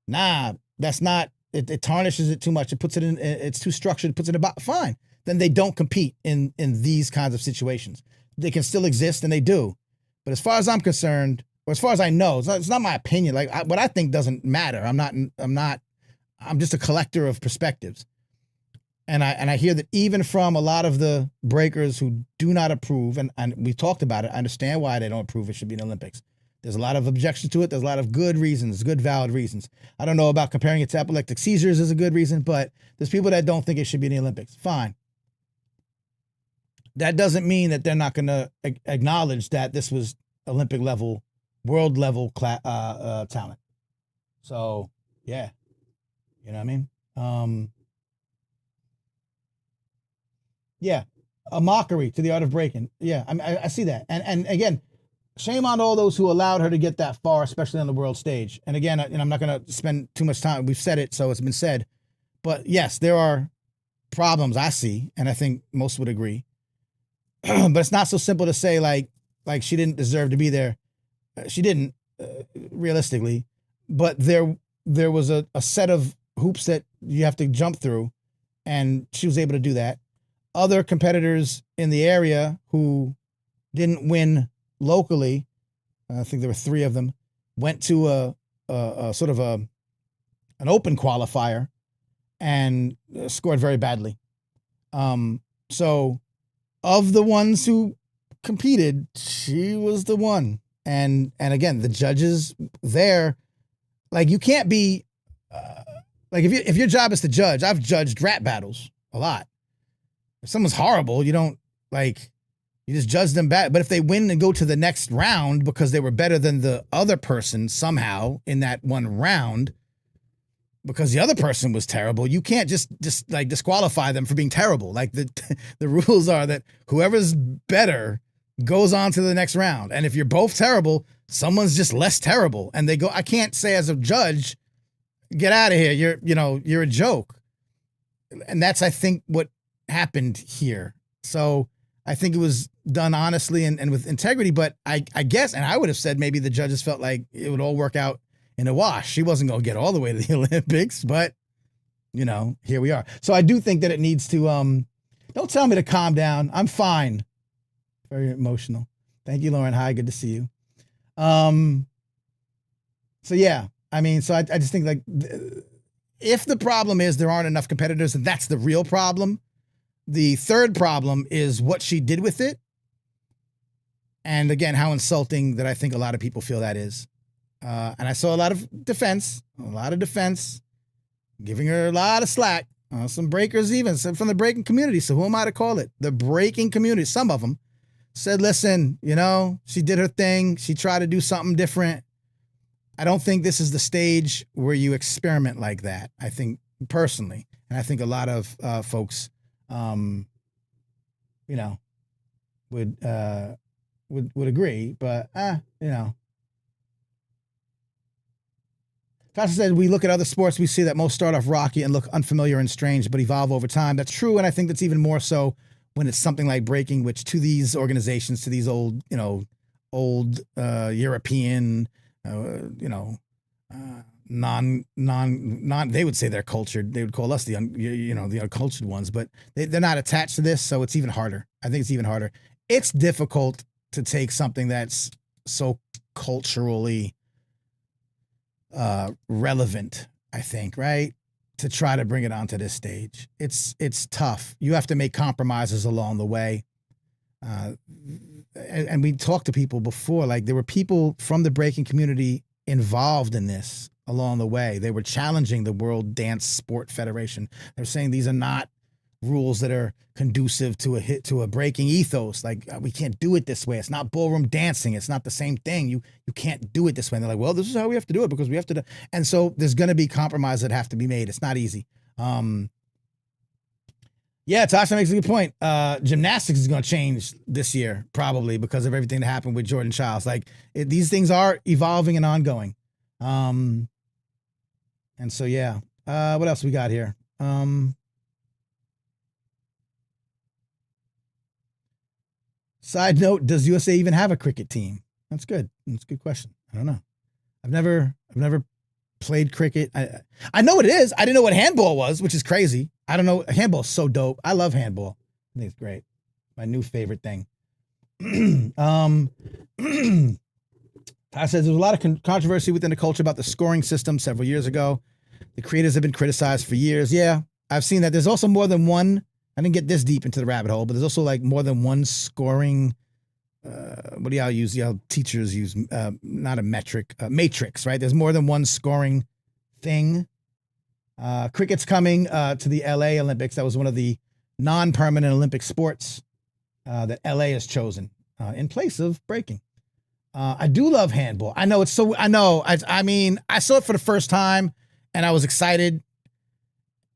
nah, that's not, it tarnishes it too much, it puts it in, it's too structured, puts it in a box, fine. Then they don't compete in these kinds of situations. They can still exist, and they do. But as far as I'm concerned, or as far as I know, it's not my opinion. Like what I think doesn't matter. I'm just a collector of perspectives. And I hear that even from a lot of the breakers who do not approve, and we've talked about it, I understand why they don't approve it should be in the Olympics. There's a lot of objections to it. There's a lot of good reasons, good valid reasons. I don't know about comparing it to epileptic seizures as a good reason, but there's people that don't think it should be in the Olympics. Fine. That doesn't mean that they're not going to acknowledge that this was Olympic level world level talent. So yeah, you know what I mean? Yeah, a mockery to the art of breaking. Yeah, I see that. And again, shame on all those who allowed her to get that far, especially on the world stage. And again, I'm not going to spend too much time. We've said it, so it's been said. But yes, there are problems I see, and I think most would agree. But it's not so simple to say like she didn't deserve to be there. She didn't, realistically. But there was a set of hoops that you have to jump through, and she was able to do that. Other competitors in the area who didn't win locally, I think there were 3 of them, went to a sort of an open qualifier and scored very badly. So of the ones who competed, she was the one. And again, the judges there, like you can't be, like if your job is to judge, I've judged rap battles a lot. If someone's horrible, you don't you just judge them bad. But if they win and go to the next round because they were better than the other person somehow in that one round, because the other person was terrible, you can't just like disqualify them for being terrible. Like the rules are that whoever's better goes on to the next round. And if you're both terrible, someone's just less terrible. And they go, I can't say as a judge, get out of here. You're a joke. And that's, I think, what happened here. So I think it was done honestly and with integrity, but I guess, and I would have said maybe the judges felt like it would all work out in a wash. She wasn't going to get all the way to the Olympics, but here we are. So I do think that it needs to, don't tell me to calm down. I'm fine. Very emotional. Thank you, Lauren. Hi, good to see you. So yeah, I mean, so I just think like if the problem is there aren't enough competitors, and that's the real problem. The third problem is what she did with it. And again, how insulting that I think a lot of people feel that is. And I saw a lot of defense, giving her a lot of slack, some breakers even, some from the breaking community. So who am I to call it? The breaking community, some of them said, listen, she did her thing. She tried to do something different. I don't think this is the stage where you experiment like that. I think personally, and I think a lot of folks, would agree, but Tasha said, we look at other sports, we see that most start off rocky and look unfamiliar and strange, but evolve over time. That's true, and I think that's even more so when it's something like breaking, which to these organizations, to these old European, non, they would say they're cultured. They would call us the uncultured ones, but they're not attached to this, so it's even harder. I think it's even harder. It's difficult to take something that's so culturally relevant, I think, right? To try to bring it onto this stage. It's tough. You have to make compromises along the way. And we talked to people before, like there were people from the breaking community involved in this along the way. They were challenging the World Dance Sport Federation. They're saying these are not rules that are conducive to a breaking ethos. Like we can't do it this way. It's not ballroom dancing. It's not the same thing. You can't do it this way. And they're like, well, this is how we have to do it because we have to. And so there's going to be compromises that have to be made. It's not easy. Yeah, Tasha makes a good point. Gymnastics is going to change this year probably because of everything that happened with Jordan Childs. Like these things are evolving and ongoing. And so, yeah. What else we got here? Side note, does USA even have a cricket team? That's good. That's a good question. I don't know. I've never played cricket. I know what it is. I didn't know what handball was, which is crazy. I don't know. Handball is so dope. I love handball. I think it's great. My new favorite thing. Todd says there was a lot of controversy within the culture about the scoring system several years ago. The creators have been criticized for years. Yeah, I've seen that. There's also more than one. I didn't get this deep into the rabbit hole, but there's also like more than one scoring. What do y'all use? Y'all teachers use not a metric, matrix, right? There's more than one scoring thing. Cricket's coming to the LA Olympics. That was one of the non-permanent Olympic sports that LA has chosen in place of breaking. I do love handball. I know it's so. I mean, I saw it for the first time, and I was excited.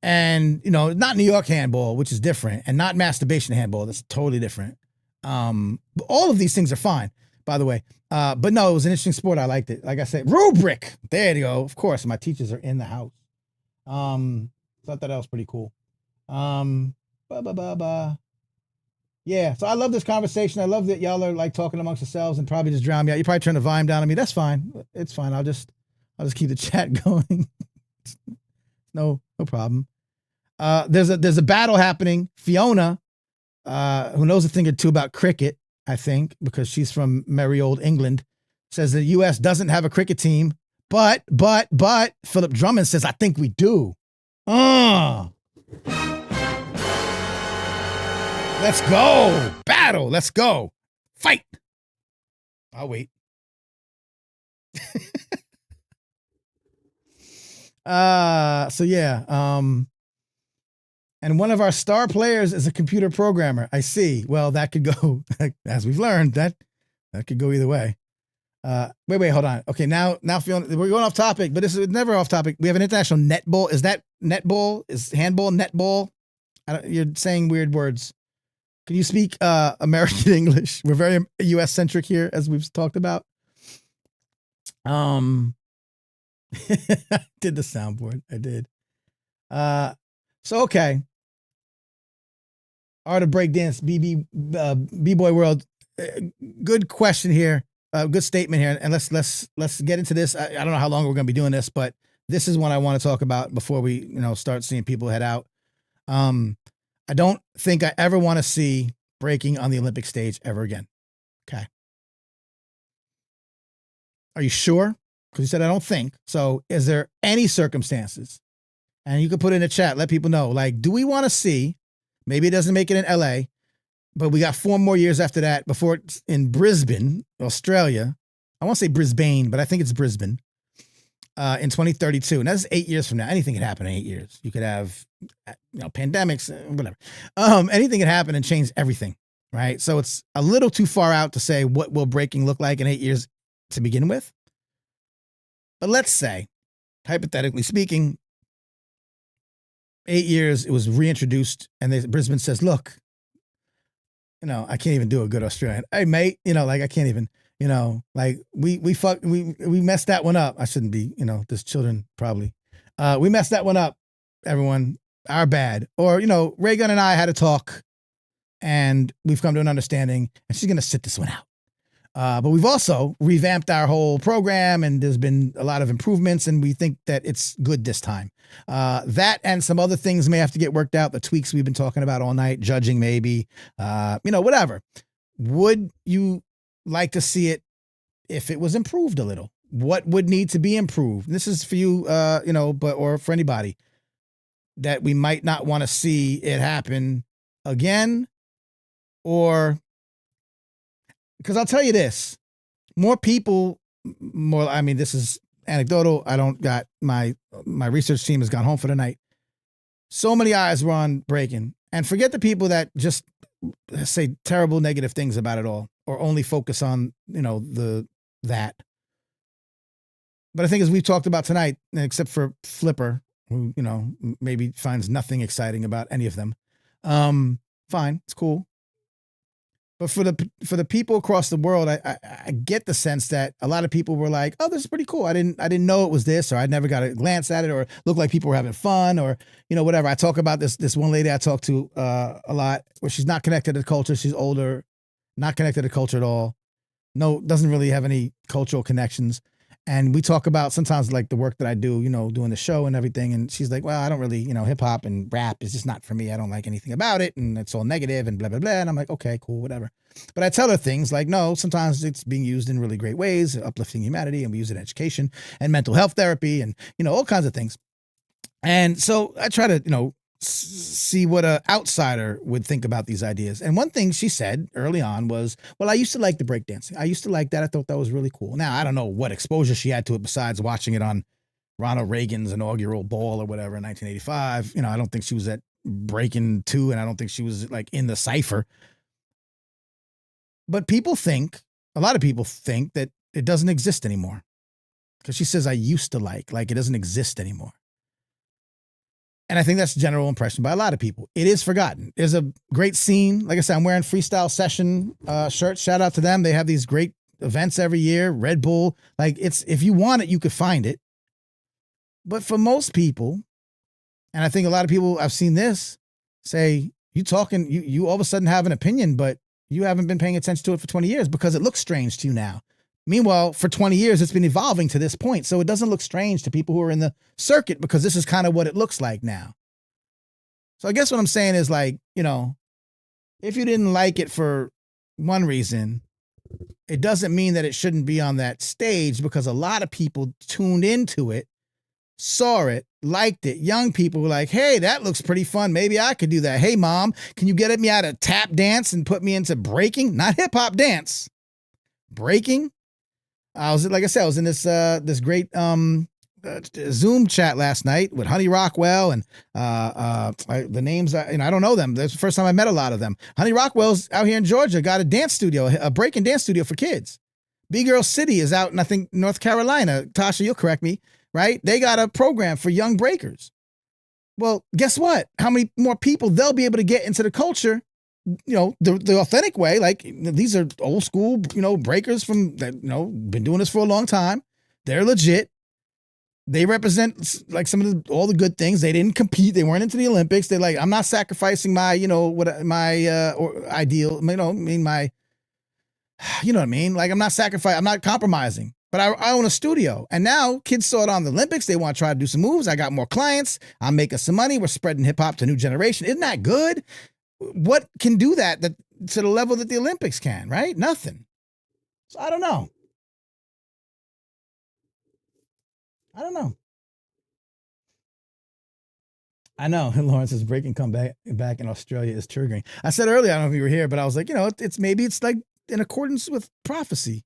And not New York handball, which is different, and not masturbation handball. That's totally different. But all of these things are fine, by the way. But no, it was an interesting sport. I liked it. Like I said, rubric. There you go. Of course, my teachers are in the house. Thought that was pretty cool. Yeah, so I love this conversation. I love that y'all are like talking amongst yourselves and probably just drown me out. You probably turn the volume down on me. That's fine. It's fine. I'll just keep the chat going. No problem. There's a battle happening. Fiona, who knows a thing or two about cricket, I think, because she's from merry old England, says the U.S. doesn't have a cricket team, but Philip Drummond says, I think we do. Let's go. Battle. Let's go. Fight. I'll wait. So yeah. And one of our star players is a computer programmer. I see. Well, that could go, as we've learned, that could go either way. Wait, hold on. Okay, now Fiona, we're going off topic, but this is never off topic. We have an international netball. Is that netball? Is handball netball? You're saying weird words. Can you speak American English? We're very U.S. centric here, as we've talked about. I did the soundboard. I did. So okay. Art of breakdance, B-boy world. Good question here. Good statement here. And let's get into this. I don't know how long we're going to be doing this, but this is one I want to talk about before we start seeing people head out. I don't think I ever want to see breaking on the Olympic stage ever again. Okay. Are you sure? Because you said I don't think. So is there any circumstances? And you can put it in the chat, let people know. Like, do we want to see, maybe it doesn't make it in LA, but we got 4 more years after that before it's in Brisbane, Australia. I won't say Brisbane, but I think it's Brisbane. In 2032. And that's 8 years from now. Anything could happen in 8 years. You could have, pandemics, whatever. Anything could happen and change everything, right? So it's a little too far out to say what will breaking look like in 8 years to begin with. But let's say, hypothetically speaking, 8 years, it was reintroduced, and Brisbane says, look, I can't even do a good Australian. Hey, mate, I can't even. We messed that one up. I shouldn't be, there's children probably. We messed that one up, everyone. Our bad. Or, Ray Gun and I had a talk and we've come to an understanding and she's going to sit this one out. But we've also revamped our whole program and there's been a lot of improvements and we think that it's good this time. That and some other things may have to get worked out. The tweaks we've been talking about all night, judging maybe, whatever. Would you like to see it if it was improved a little? What would need to be improved? This is for you, or for anybody that we might not want to see it happen again, or because I'll tell you this, this is anecdotal. I don't got my research team has gone home for the night. So many eyes were on breaking, and forget the people that just say terrible negative things about it all, or only focus on, that. But I think as we've talked about tonight, except for Flipper, who, maybe finds nothing exciting about any of them. Fine. It's cool. But for the people across the world, I get the sense that a lot of people were like, oh, this is pretty cool. I didn't know it was this, or I never got a glance at it, or looked like people were having fun, or, whatever. I talk about this one lady I talk to a lot, where she's not connected to the culture. She's older, not connected to culture at all. No, doesn't really have any cultural connections. And we talk about sometimes like the work that I do, doing the show and everything. And she's like, well, I don't really, hip hop and rap is just not for me. I don't like anything about it. And it's all negative and blah, blah, blah. And I'm like, okay, cool, whatever. But I tell her things like, no, sometimes it's being used in really great ways, uplifting humanity. And we use it in education and mental health therapy and, all kinds of things. And so I try to, see what an outsider would think about these ideas. And one thing she said early on was, well, I used to like the breakdancing. I used to like that. I thought that was really cool. Now, I don't know what exposure she had to it besides watching it on Ronald Reagan's inaugural ball or whatever in 1985. I don't think she was at Breaking 2, and I don't think she was like in the cipher. But people think, a lot of people think that it doesn't exist anymore. Because she says, I used to like it doesn't exist anymore. And I think that's the general impression by a lot of people. It is forgotten. There's a great scene. Like I said, I'm wearing Freestyle Session shirts. Shout out to them. They have these great events every year. Red Bull. Like, it's, if you want it, you could find it. But for most people, and I think a lot of people, I've seen this, say, you all of a sudden have an opinion, but you haven't been paying attention to it for 20 years because it looks strange to you now. Meanwhile, for 20 years, it's been evolving to this point. So it doesn't look strange to people who are in the circuit because this is kind of what it looks like now. So I guess what I'm saying is, like, you know, if you didn't like it for one reason, it doesn't mean that it shouldn't be on that stage, because a lot of people tuned into it, saw it, liked it. Young people were like, hey, that looks pretty fun. Maybe I could do that. Hey, mom, can you get me out of tap dance and put me into breaking? Not hip hop dance. Breaking. I was in this great Zoom chat last night with Honey Rockwell and the names, I don't know them. That's the first time I met a lot of them. Honey Rockwell's out here in Georgia, got a dance studio, a breaking dance studio for kids. B-Girl City is out in, I think, North Carolina. Tasha, you'll correct me, right? They got a program for young breakers. Well, guess what? How many more people they'll be able to get into the culture, you know, the authentic way. Like, these are old school, you know, breakers from that, you know, been doing this for a long time. They're legit. They represent like all the good things. They didn't compete. They weren't into the Olympics. They're like, I'm not sacrificing my, you know, ideal, you know, you know what I mean? Like, I'm not compromising, but I own a studio, and now kids saw it on the Olympics. They want to try to do some moves. I got more clients. I'm making some money. We're spreading hip hop to a new generation. Isn't that good? What can do that to the level that the Olympics can, right? Nothing. So I don't know. I know Lawrence is breaking comeback back in Australia is triggering. I said earlier, I don't know if you were here, but I was like, you know, it's like in accordance with prophecy.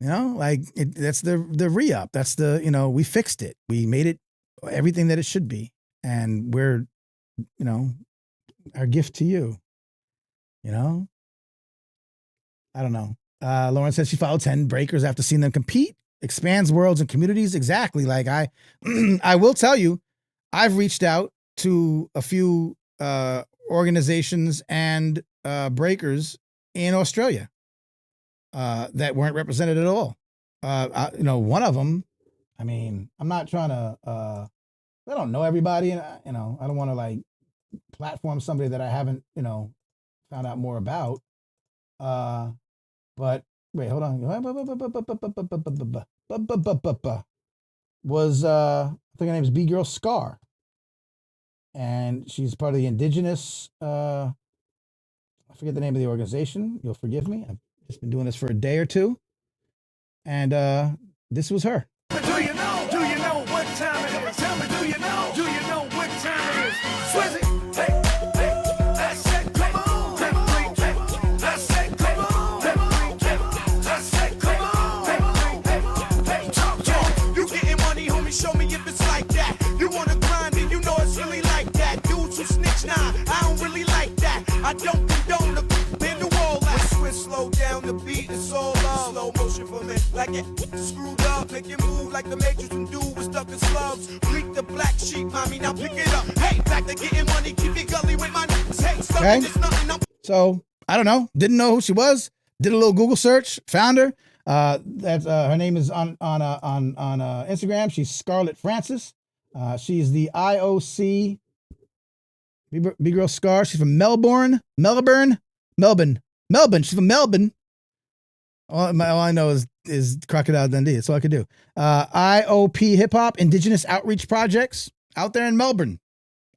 You know, like that's the re-up. That's the, you know, we fixed it. We made it everything that it should be. And we're, you know, our gift to you, you know? I don't know. Lauren says she followed 10 breakers after seeing them compete, expands worlds and communities. Exactly. Like I will tell you, I've reached out to a few organizations and breakers in Australia that weren't represented at all. You know, one of them, I mean, I'm not trying to, I don't know everybody, and you know, I don't want to like platform somebody that I haven't, you know, found out more about. But wait, hold on. Was I think her name is B-Girl Scar. And she's part of the indigenous, I forget the name of the organization. You'll forgive me. I've just been doing this for a day or two. And this was her. Do you know what time it is? Tell me, do you know what time it is? Swizzy, hey, I said, come on. I said, come on. I said, come on. Talk. You getting money, homie, show me if it's like that. You wanna grind and you know it's really like that. Dudes who snitch, nah, I don't really like that. I don't condone the in the wall. Slow down the beat, it's all love. Slow motion for me, like it screwed up. Make it move like the Matrix and do was stuck in slugs. Bleak the black sheep, mommy, now pick it up. Hey, back to getting money, keep it gully with my niggas. Hey, stuff Okay. it's nothing. So I don't know. Didn't know who she was. Did a little Google search. Found her. That's her name is on Instagram. She's Scarlett Francis. She's the IOC B-Girl Scar. She's from Melbourne. She's from Melbourne. All I know is Crocodile Dundee. That's all I could do. IOP Hip Hop Indigenous Outreach Projects out there in Melbourne.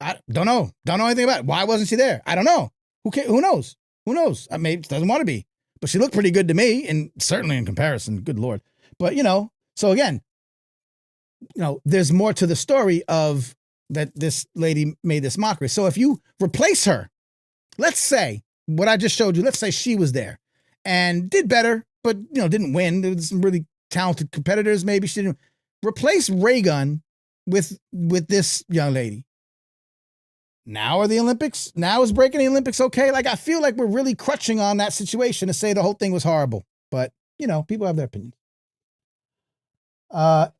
I don't know. Don't know anything about it. Why wasn't she there? I don't know. Who knows? Who knows? I mean, doesn't want to be. But she looked pretty good to me, and certainly in comparison. Good Lord. But, you know, so again, you know, there's more to the story of that this lady made this mockery. So if you replace her, let's say, what I just showed you, let's say she was there and did better, but, you know, didn't win. There was some really talented competitors. Maybe she didn't replace Raygun with this young lady. Now are the Olympics? Now is breaking the Olympics okay? Like, I feel like we're really crutching on that situation to say the whole thing was horrible. But people have their opinions.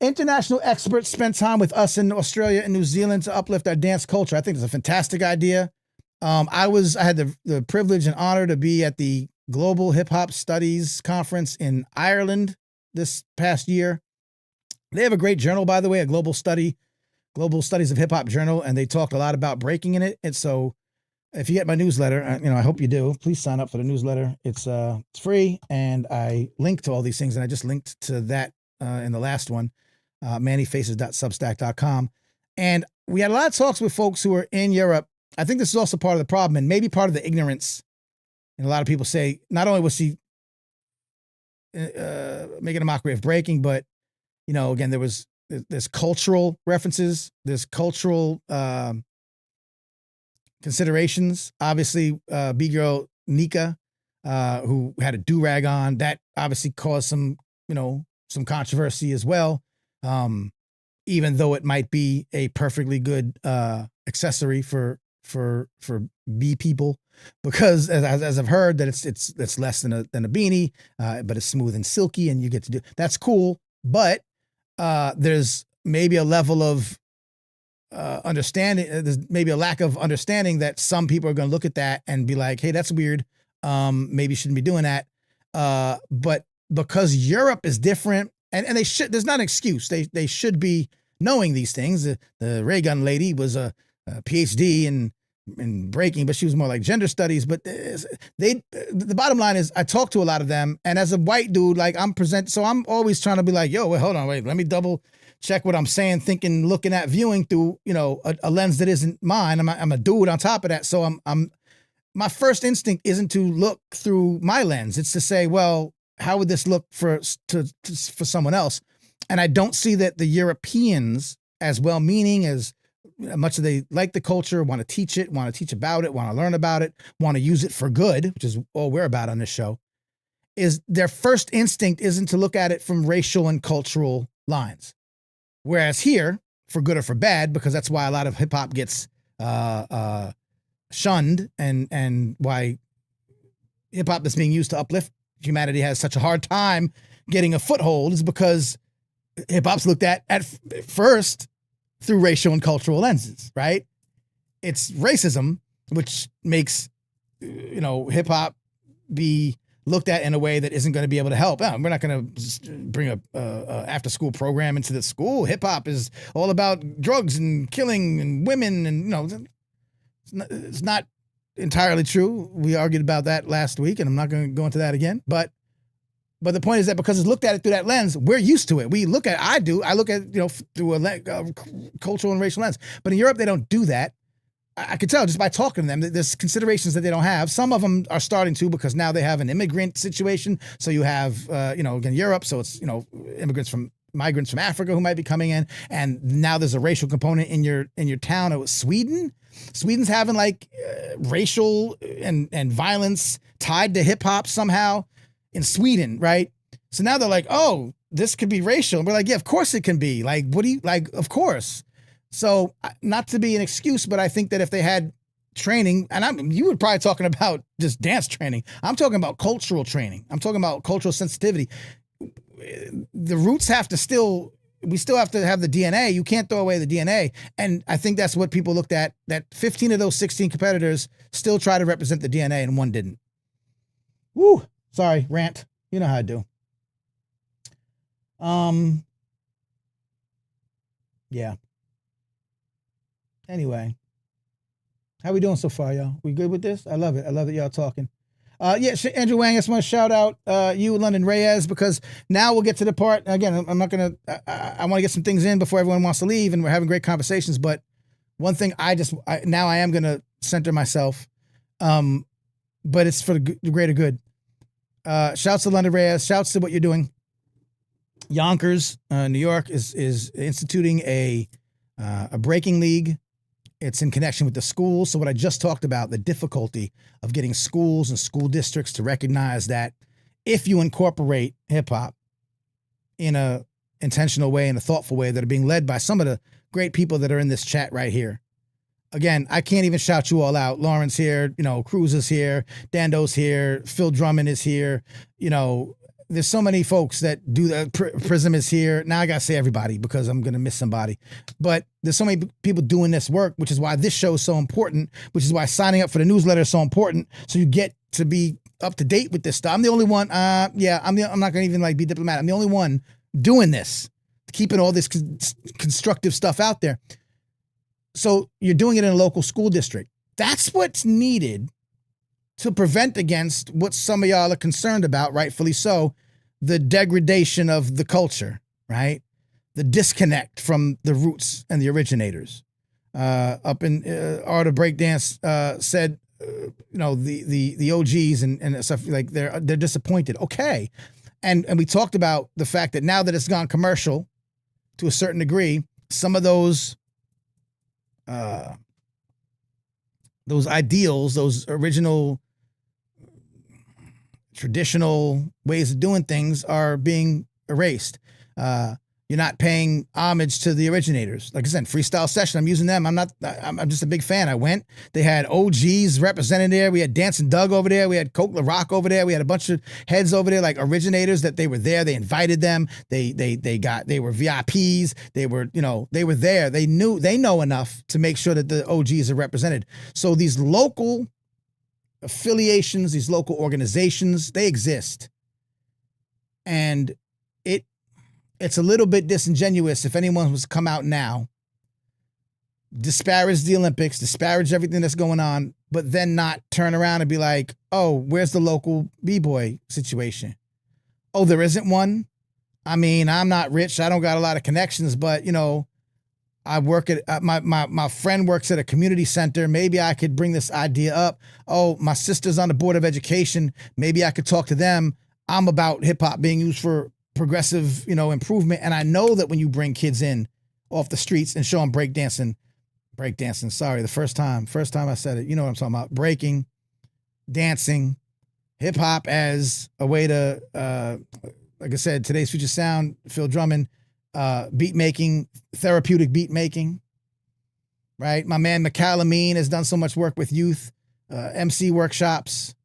International experts spend time with us in Australia and New Zealand to uplift our dance culture. I think it's a fantastic idea. I had the privilege and honor to be at the Global Hip Hop Studies Conference in Ireland this past year. They have a great journal, by the way, a Global Studies of Hip Hop journal, and they talked a lot about breaking in it. And so if you get my newsletter, I hope you do, please sign up for the newsletter. It's free, and I link to all these things, and I just linked to that in the last one, mannyfaces.substack.com. And we had a lot of talks with folks who are in Europe. I think this is also part of the problem, and maybe part of the ignorance. And a lot of people say, not only was she making a mockery of breaking, but, again, there's cultural references, there's cultural considerations. Obviously, B-girl Nika, who had a do-rag on, that obviously caused some controversy as well. Even though it might be a perfectly good accessory for B people, because as I've heard that it's less than a beanie, but it's smooth and silky, and you get to do that's cool. But there's maybe a level of understanding. There's maybe a lack of understanding that some people are going to look at that and be like, "Hey, that's weird. Maybe you shouldn't be doing that." But because Europe is different, and they should. There's not an excuse. They should be knowing these things. The ray gun lady was a PhD in breaking, but she was more like gender studies. But the bottom line is, I talk to a lot of them, and as a white dude, like so I'm always trying to be like, yo, wait, hold on, wait, let me double check what I'm saying, thinking, looking at, viewing through, a lens that isn't mine. I'm a dude on top of that, so I'm my first instinct isn't to look through my lens. It's to say, well, how would this look for someone else? And I don't see that the Europeans, as well-meaning as much as they like the culture, want to teach about it, want to learn about it, want to use it for good, which is all we're about on this show, is their first instinct isn't to look at it from racial and cultural lines. Whereas here, for good or for bad, because that's why a lot of hip-hop gets shunned, and why hip-hop that's being used to uplift humanity has such a hard time getting a foothold, is because hip-hop's looked at first through racial and cultural lenses, right? It's racism, which makes, hip-hop be looked at in a way that isn't going to be able to help. We're not going to bring a after-school program into the school. Hip-hop is all about drugs and killing and women, and, it's not entirely true. We argued about that last week, and I'm not going to go into that again. But the point is that because it's looked at it through that lens, we're used to it. I look at through a cultural and racial lens. But in Europe, they don't do that. I could tell just by talking to them that there's considerations that they don't have. Some of them are starting to, because now they have an immigrant situation. So you have, again, Europe. So it's, migrants from Africa who might be coming in. And now there's a racial component in your town. It was Sweden. Sweden's having racial and violence tied to hip hop somehow in Sweden, right? So now they're like, oh, this could be racial. And we're like, yeah, of course it can be. Like, what do you like? Of course. So not to be an excuse, but I think that if they had training, and you were probably talking about just dance training. I'm talking about cultural training. I'm talking about cultural sensitivity. The roots we still have to have the DNA. You can't throw away the DNA. And I think that's what people looked at, that 15 of those 16 competitors still try to represent the DNA and one didn't. Woo. Sorry, rant. You know how I do. Yeah. Anyway, how we doing so far, y'all? We good with this? I love it. I love that y'all talking. Andrew Wang, I just want to shout out you, London Reyes, because now we'll get to the part. Again, I'm not going to, I want to get some things in before everyone wants to leave, and we're having great conversations. But one thing I am going to center myself, but it's for the greater good. Shouts to London Reyes. Shouts to what you're doing. Yonkers, New York is instituting a breaking league. It's in connection with the schools. So what I just talked about, the difficulty of getting schools and school districts to recognize that if you incorporate hip hop in a intentional way, in a thoughtful way, that are being led by some of the great people that are in this chat right here. Again, I can't even shout you all out. Lauren's here, Cruz is here, Dando's here, Phil Drummond is here, there's so many folks that do that. Prism is here. Now I got to say everybody because I'm going to miss somebody. But there's so many people doing this work, which is why this show is so important, which is why signing up for the newsletter is so important. So you get to be up to date with this stuff. I'm the only one. I'm not going to even like be diplomatic. I'm the only one doing this, keeping all this constructive stuff out there. So you're doing it in a local school district. That's what's needed to prevent against what some of y'all are concerned about, rightfully so, the degradation of the culture, right? The disconnect from the roots and the originators. Up in Art of Breakdance said, the OGs and stuff, like they're disappointed. Okay. And we talked about the fact that now that it's gone commercial to a certain degree, some of those ideals, those original traditional ways of doing things are being erased. You're not paying homage to the originators. Like I said, Freestyle Session, I'm using them. I'm just a big fan. I went, they had OGs represented there. We had Dancing Doug over there. We had Coke LaRock over there. We had a bunch of heads over there, like originators that they were there. They invited them. They were VIPs. They were there. They know enough to make sure that the OGs are represented. So these local affiliations, these local organizations, they exist. And it's a little bit disingenuous if anyone was to come out now, disparage the Olympics, disparage everything that's going on, but then not turn around and be like, oh, where's the local B-boy situation? Oh, there isn't one? I mean, I'm not rich. I don't got a lot of connections, but, I work at, my friend works at a community center. Maybe I could bring this idea up. Oh, my sister's on the Board of Education. Maybe I could talk to them. I'm about hip hop being used for progressive, improvement. And I know that when you bring kids in off the streets and show them breakdancing, sorry, the first time I said it, you know what I'm talking about, breaking, dancing, hip hop as a way to, like I said, today's future sound, Phil Drummond, beat making, therapeutic beat making, right? My man McCalamine has done so much work with youth, MC workshops.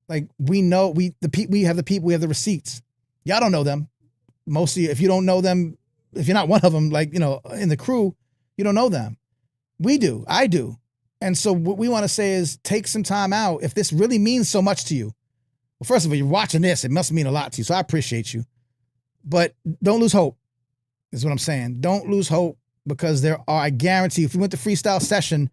Like we know, we have the people, we have the receipts. Y'all don't know them. Mostly, if you don't know them, if you're not one of them, like, in the crew, you don't know them. We do. I do. And so what we want to say is take some time out. If this really means so much to you, well, first of all, you're watching this. It must mean a lot to you. So I appreciate you. But don't lose hope, is what I'm saying. Don't lose hope, because I guarantee, if you went to Freestyle Session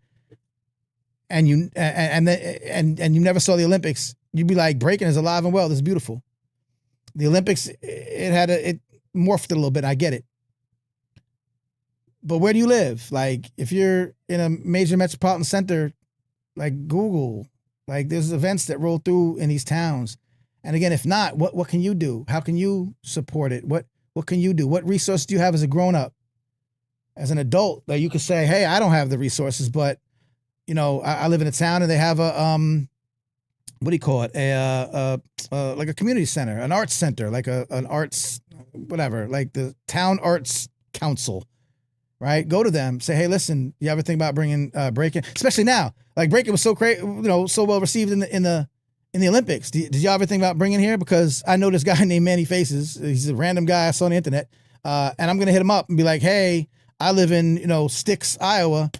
and you never saw the Olympics, you'd be like, breaking is alive and well. This is beautiful. The Olympics, it morphed a little bit. I get it. But where do you live? Like, if you're in a major metropolitan center, like Google, like there's events that roll through in these towns. And again, if not, what can you do? How can you support it? What can you do? What resources do you have as a grown up, as an adult, that you could say, hey, I don't have the resources, but I live in a town and they have a what do you call it? Like a community center, an arts center, like an arts, whatever, like the town arts council, right? Go to them, say, hey, listen, you ever think about bringing breaking, especially now? Like breaking was so great, so well received in the Olympics. Did y'all ever think about bringing here? Because I know this guy named Manny Faces. He's a random guy I saw on the internet, and I'm gonna hit him up and be like, hey, I live in Sticks, Iowa.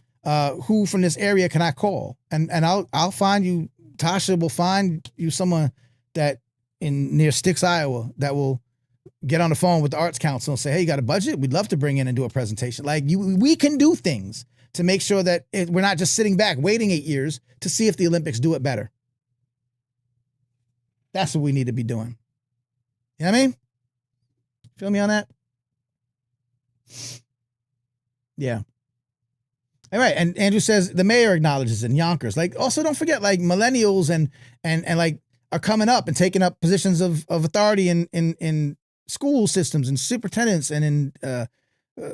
Who from this area can I call? And I'll find you. Tasha will find you someone that near Sticks, Iowa, that will get on the phone with the Arts Council and say, hey, you got a budget? We'd love to bring in and do a presentation. Like we can do things to make sure that we're not just sitting back waiting 8 years to see if the Olympics do it better. That's what we need to be doing. You know what I mean? Feel me on that? Yeah. All right, and Andrew says the mayor acknowledges in Yonkers. Like, also don't forget, like millennials and like are coming up and taking up positions of authority in school systems and superintendents and in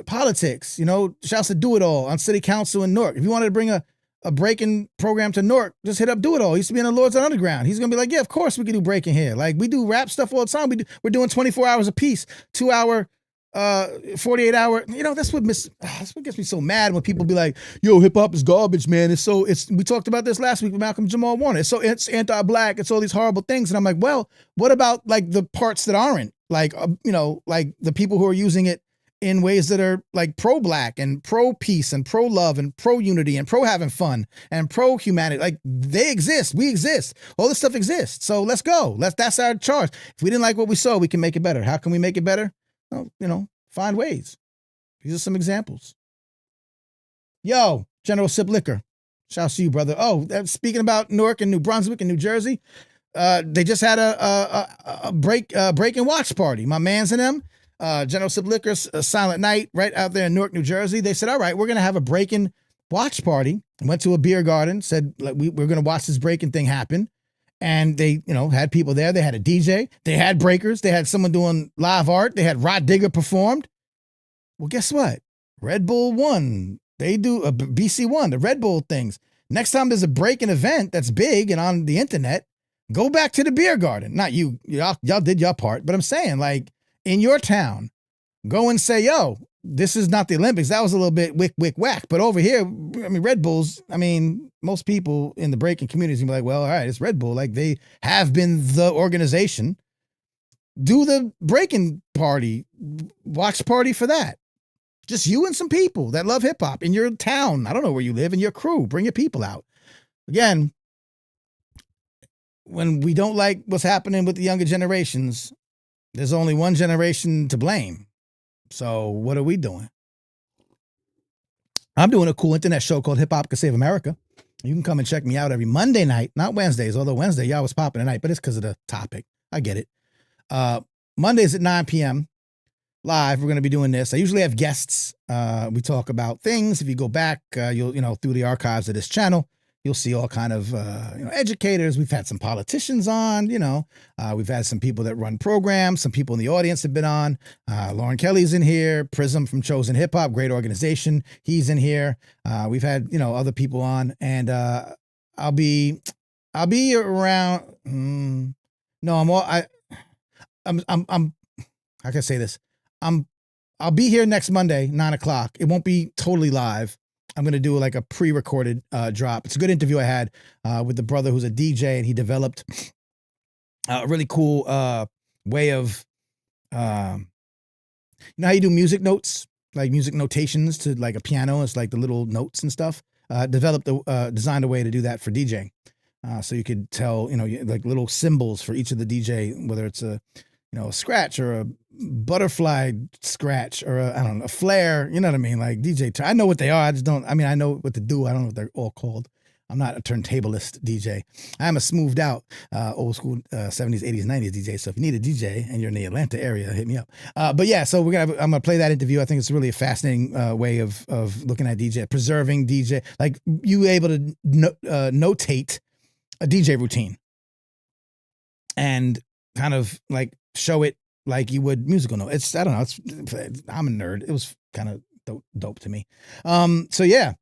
politics. Shouts to Do It All on city council in Newark. If you wanted to bring a breaking program to Newark, just hit up Do It All. He used to be in the Lords Underground. He's gonna be like, yeah, of course we can do breaking here. Like we do rap stuff all the time. We're doing 24 hours a piece, 2 hour 48 hour. You know, that's what gets me so mad when people be like, yo, hip hop is garbage, man. We talked about this last week with Malcolm Jamal Warner. It's anti-black. It's all these horrible things. And I'm like, well, what about like the parts that aren't? Like, like the people who are using it in ways that are like pro-black and pro-peace and pro-love and pro-unity and pro-having fun and pro-humanity. Like, they exist. We exist. All this stuff exists. So let's go. That's our charge. If we didn't like what we saw, we can make it better. How can we make it better? Well, find ways. These are some examples. Yo, General Sip Liquor. Shouts to you, brother. Oh, speaking about Newark and New Brunswick and New Jersey, they just had a break and watch party. My mans and them. General Sip Liquor's Silent Night right out there in Newark, New Jersey. They said, all right, we're going to have a break-in watch party. Went to a beer garden, said we're going to watch this breaking thing happen. And they, had people there. They had a DJ. They had breakers. They had someone doing live art. They had Rod Digger performed. Well, guess what? Red Bull won. They do a BC won, the Red Bull things. Next time there's a break-in event that's big and on the internet, go back to the beer garden. Not you. Y'all did your part. But I'm saying, like, in your town, go and say, yo, this is not the Olympics. That was a little bit whack. But over here, Red Bulls, most people in the breaking communities will be like, well, all right, it's Red Bull. Like, they have been the organization. Do the breaking party, watch party for that. Just you and some people that love hip hop in your town. I don't know where you live, in your crew. Bring your people out. Again, when we don't like what's happening with the younger generations, there's only one generation to blame. So what are we doing? I'm doing a cool internet show called Hip Hop Can Save America. You can come and check me out every Monday night, not Wednesdays, although Wednesday, y'all was popping tonight, but it's because of the topic. I get it. Mondays at 9 p.m. live. We're going to be doing this. I usually have guests. We talk about things. If you go back, you'll, through the archives of this channel, you'll see all kind of, educators. We've had some politicians on, we've had some people that run programs. Some people in the audience have been on. Lauren Kelly's in here. Prism from Chosen Hip Hop, great organization. He's in here. We've had, other people on, and I'll be around. How can I say this? I'll be here next Monday, 9:00. It won't be totally live. I'm going to do like a pre-recorded drop. It's a good interview I had with the brother who's a DJ, and he developed a really cool way of, how you do music notes, like music notations to like a piano. It's like the little notes and stuff. Designed a way to do that for DJing. So you could tell, like little symbols for each of the DJ, whether it's a scratch or a butterfly scratch or a flare, you know what I mean? Like DJ, I know what they are. I just don't, I know what to do. I don't know what they're all called. I'm not a turntablist DJ. I am a smoothed out, old school 70s, 80s, 90s DJ. So if you need a DJ and you're in the Atlanta area, hit me up. But yeah, so I'm going to play that interview. I think it's really a fascinating way of looking at DJ, preserving DJ, like you able to notate a DJ routine and kind of like show it like you would musical note. I don't know. I'm a nerd. It was kind of dope to me. So yeah,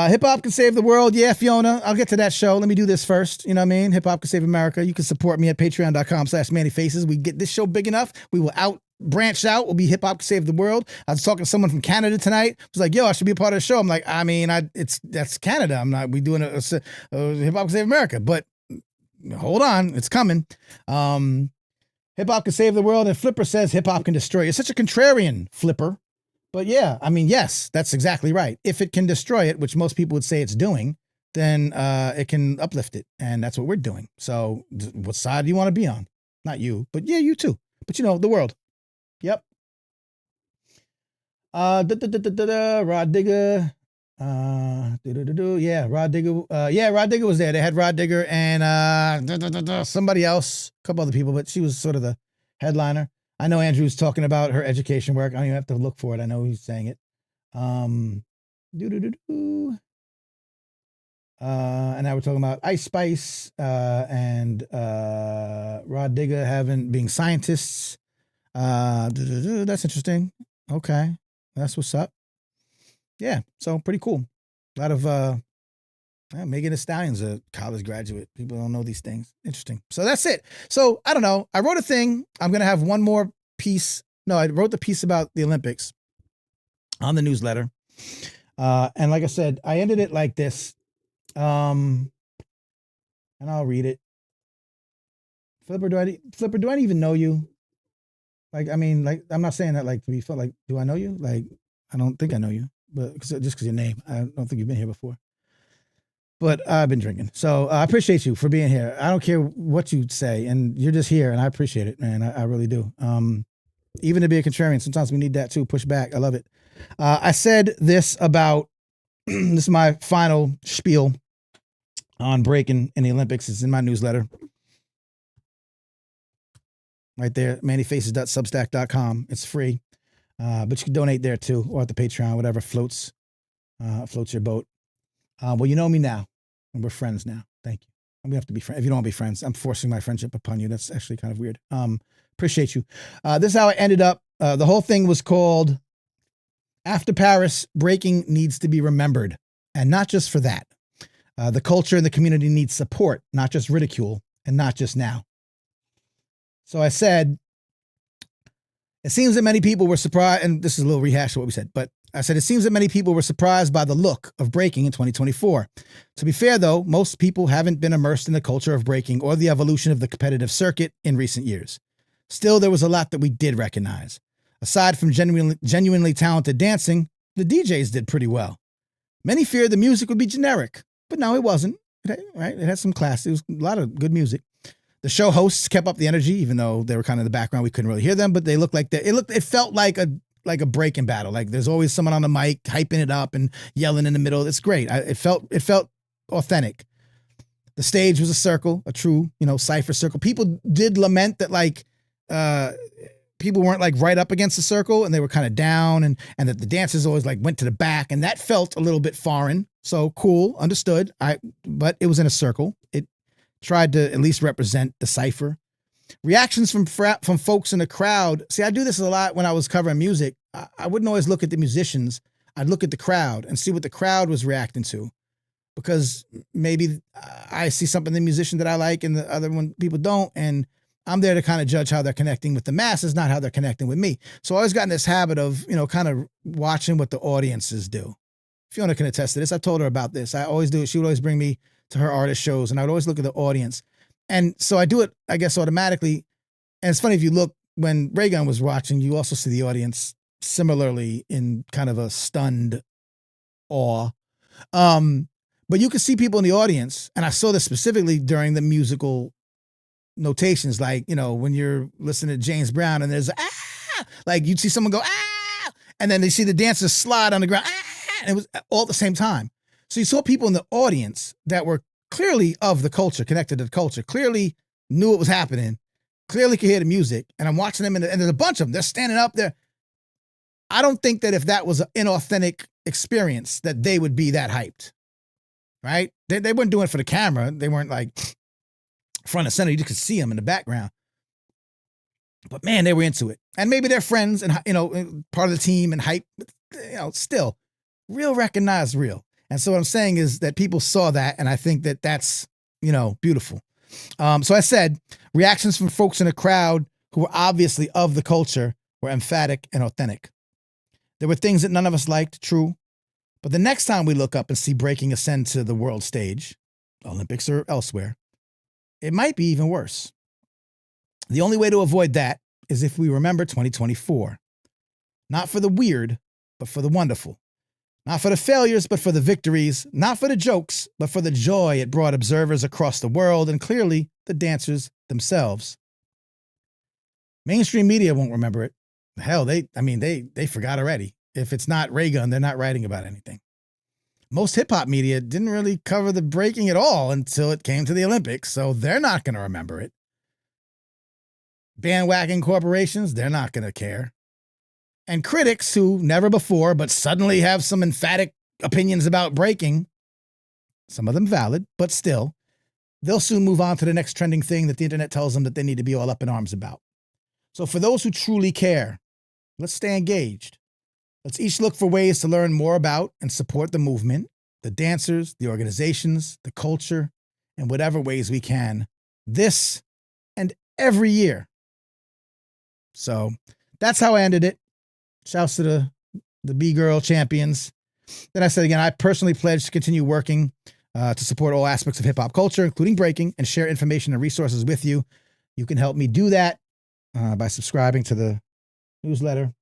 Hip Hop Can Save the World. Yeah, Fiona, I'll get to that show. Let me do this first. You know what I mean? Hip Hop Can Save America. You can support me at patreon.com/MannyFaces. We get this show big enough. We will branch out. We'll be Hip Hop Can Save the World. I was talking to someone from Canada tonight. It was like, yo, I should be a part of the show. I'm like, that's Canada. We doing a Hip Hop Can Save America, but hold on, it's coming. Hip Hop Can Save the World, and Flipper says hip hop can destroy. You're such a contrarian, Flipper. But yeah, yes, that's exactly right. If it can destroy it, which most people would say it's doing, then it can uplift it, and that's what we're doing. So what side do you want to be on? Not you, but yeah, you too. But the world. Yep. Rod Digger. Yeah, Rod Digger. Rod Digger was there. They had Rod Digger and somebody else, a couple other people, but she was sort of the headliner. I know Andrew's talking about her education work. I don't even have to look for it. I know he's saying it. And now we're talking about Ice Spice and Rod Digger being scientists. That's interesting. Okay, that's what's up. Yeah, so pretty cool. A lot of Megan Thee Stallion's a college graduate. People don't know these things. Interesting. So that's it. So I don't know. I wrote a thing. I'm gonna have one more piece No, I wrote the piece about the Olympics on the newsletter. And like I said, I ended it like this. And I'll read it. Flipper, do I even know you? Like, I mean, like, I'm not saying that like to be felt like, do I know you? Like, I don't think I know you, but just because your name, I don't think you've been here before. But I've been drinking, so I appreciate you for being here. I don't care what you say, and you're just here, and I appreciate it, man. I really do. Even to be a contrarian, sometimes we need that too. Push back. I love it. I said this about this is my final spiel on breaking in the Olympics. It's in my newsletter. Right there, mannyfaces.substack.com. It's free, but you can donate there too, or at the Patreon, whatever floats your boat. Well, you know me now, and we're friends now. Thank you. I'm gonna have to be friends. If you don't want to be friends, I'm forcing my friendship upon you. That's actually kind of weird. Appreciate you. This is how I ended up. The whole thing was called After Paris, Breaking Needs to be Remembered, and not just for that. The culture and the community needs support, not just ridicule, and not just now. So I said, it seems that many people were surprised, and this is a little rehash of what we said, but I said, it seems that many people were surprised by the look of breaking in 2024. To be fair, though, most people haven't been immersed in the culture of breaking or the evolution of the competitive circuit in recent years. Still, there was a lot that we did recognize. Aside from genuinely talented dancing, the DJs did pretty well. Many feared the music would be generic, but no, it wasn't. It had some class. It was a lot of good music. The show hosts kept up the energy, even though they were kind of in the background. We couldn't really hear them, but they looked like it felt like a breaking battle. Like there's always someone on the mic hyping it up and yelling in the middle. It's great. It felt authentic. The stage was a circle, a true, cipher circle. People did lament that people weren't like right up against the circle and they were kind of down and that the dancers always like went to the back, and that felt a little bit foreign. So cool, understood. But it was in a circle. It tried to at least represent the cipher. Reactions from folks in the crowd. See, I do this a lot when I was covering music. I wouldn't always look at the musicians. I'd look at the crowd and see what the crowd was reacting to, because maybe I see something in the musician that I like and the other one people don't. And I'm there to kind of judge how they're connecting with the masses, not how they're connecting with me. So I always got in this habit of, kind of watching what the audiences do. Fiona can attest to this. I told her about this. I always do it. She would always bring me to her artist shows, and I would always look at the audience. And so I do it, I guess, automatically. And it's funny, if you look, when Raygun was watching, you also see the audience similarly in kind of a stunned awe. But you can see people in the audience, and I saw this specifically during the musical notations, like, when you're listening to James Brown and there's like you'd see someone go, and then they see the dancers slide on the ground, and it was all at the same time. So you saw people in the audience that were clearly of the culture, connected to the culture, clearly knew what was happening, clearly could hear the music. And I'm watching them, and there's a bunch of them. They're standing up there. I don't think that if that was an inauthentic experience, that they would be that hyped, right? They weren't doing it for the camera. They weren't like front and center. You just could see them in the background. But man, they were into it. And maybe they're friends and, part of the team and hype, but, still, real recognized real. And so what I'm saying is that people saw that, and I think that that's, beautiful. So I said, reactions from folks in the crowd who were obviously of the culture were emphatic and authentic. There were things that none of us liked, true. But the next time we look up and see breaking ascend to the world stage, Olympics or elsewhere, it might be even worse. The only way to avoid that is if we remember 2024. Not for the weird, but for the wonderful. Not for the failures, but for the victories. Not for the jokes, but for the joy it brought observers across the world, and clearly the dancers themselves. Mainstream media won't remember it. Hell, they forgot already. If it's not Raygun, they're not writing about anything. Most hip-hop media didn't really cover the breaking at all until it came to the Olympics, so they're not going to remember it. Bandwagon corporations, they're not going to care. And critics who never before, but suddenly have some emphatic opinions about breaking, some of them valid, but still, they'll soon move on to the next trending thing that the internet tells them that they need to be all up in arms about. So for those who truly care, let's stay engaged. Let's each look for ways to learn more about and support the movement, the dancers, the organizations, the culture, in whatever ways we can, this and every year. So that's how I ended it. Shouts to the B-Girl champions. Then I said again, I personally pledge to continue working to support all aspects of hip-hop culture, including breaking, and share information and resources with you. You can help me do that by subscribing to the newsletter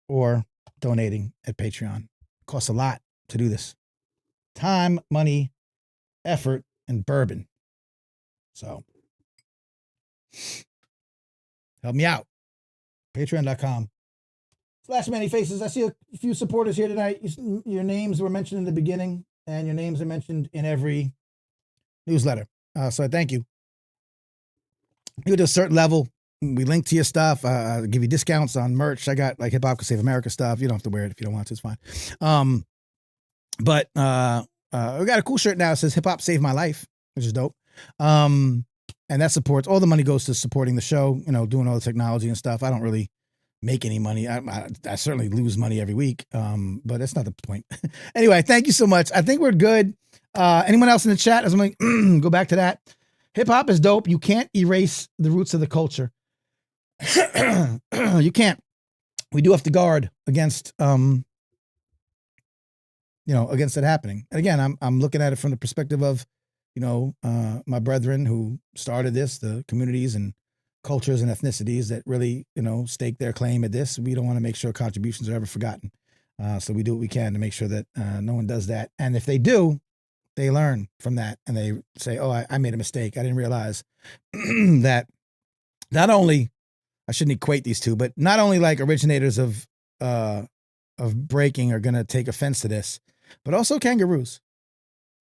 or donating at Patreon. It costs a lot to do this. Time, money, effort, and bourbon. So help me out. Patreon.com. Slash Manny Faces. I see a few supporters here tonight. Your names were mentioned in the beginning, and your names are mentioned in every newsletter. So I thank you. You go to a certain level, we link to your stuff. Give you discounts on merch. I got like Hip Hop Can Save America stuff. You don't have to wear it if you don't want to. It's fine. But we got a cool shirt now that says Hip Hop Saved My Life, which is dope. And that supports, all the money goes to supporting the show, doing all the technology and stuff. I don't really make any money. I certainly lose money every week, but that's not the point. Anyway, thank you so much. I think we're good. Anyone else in the chat? As I'm going to go back to that. Hip hop is dope. You can't erase the roots of the culture. You can't. We do have to guard against, against it happening. And again, I'm looking at it from the perspective of, my brethren who started this, the communities and cultures and ethnicities that really, stake their claim at this. We don't want to make sure contributions are ever forgotten. So we do what we can to make sure that no one does that. And if they do, they learn from that and they say, oh, I made a mistake. I didn't realize that not only, I shouldn't equate these two, but not only like originators of breaking are going to take offense to this, but also kangaroos.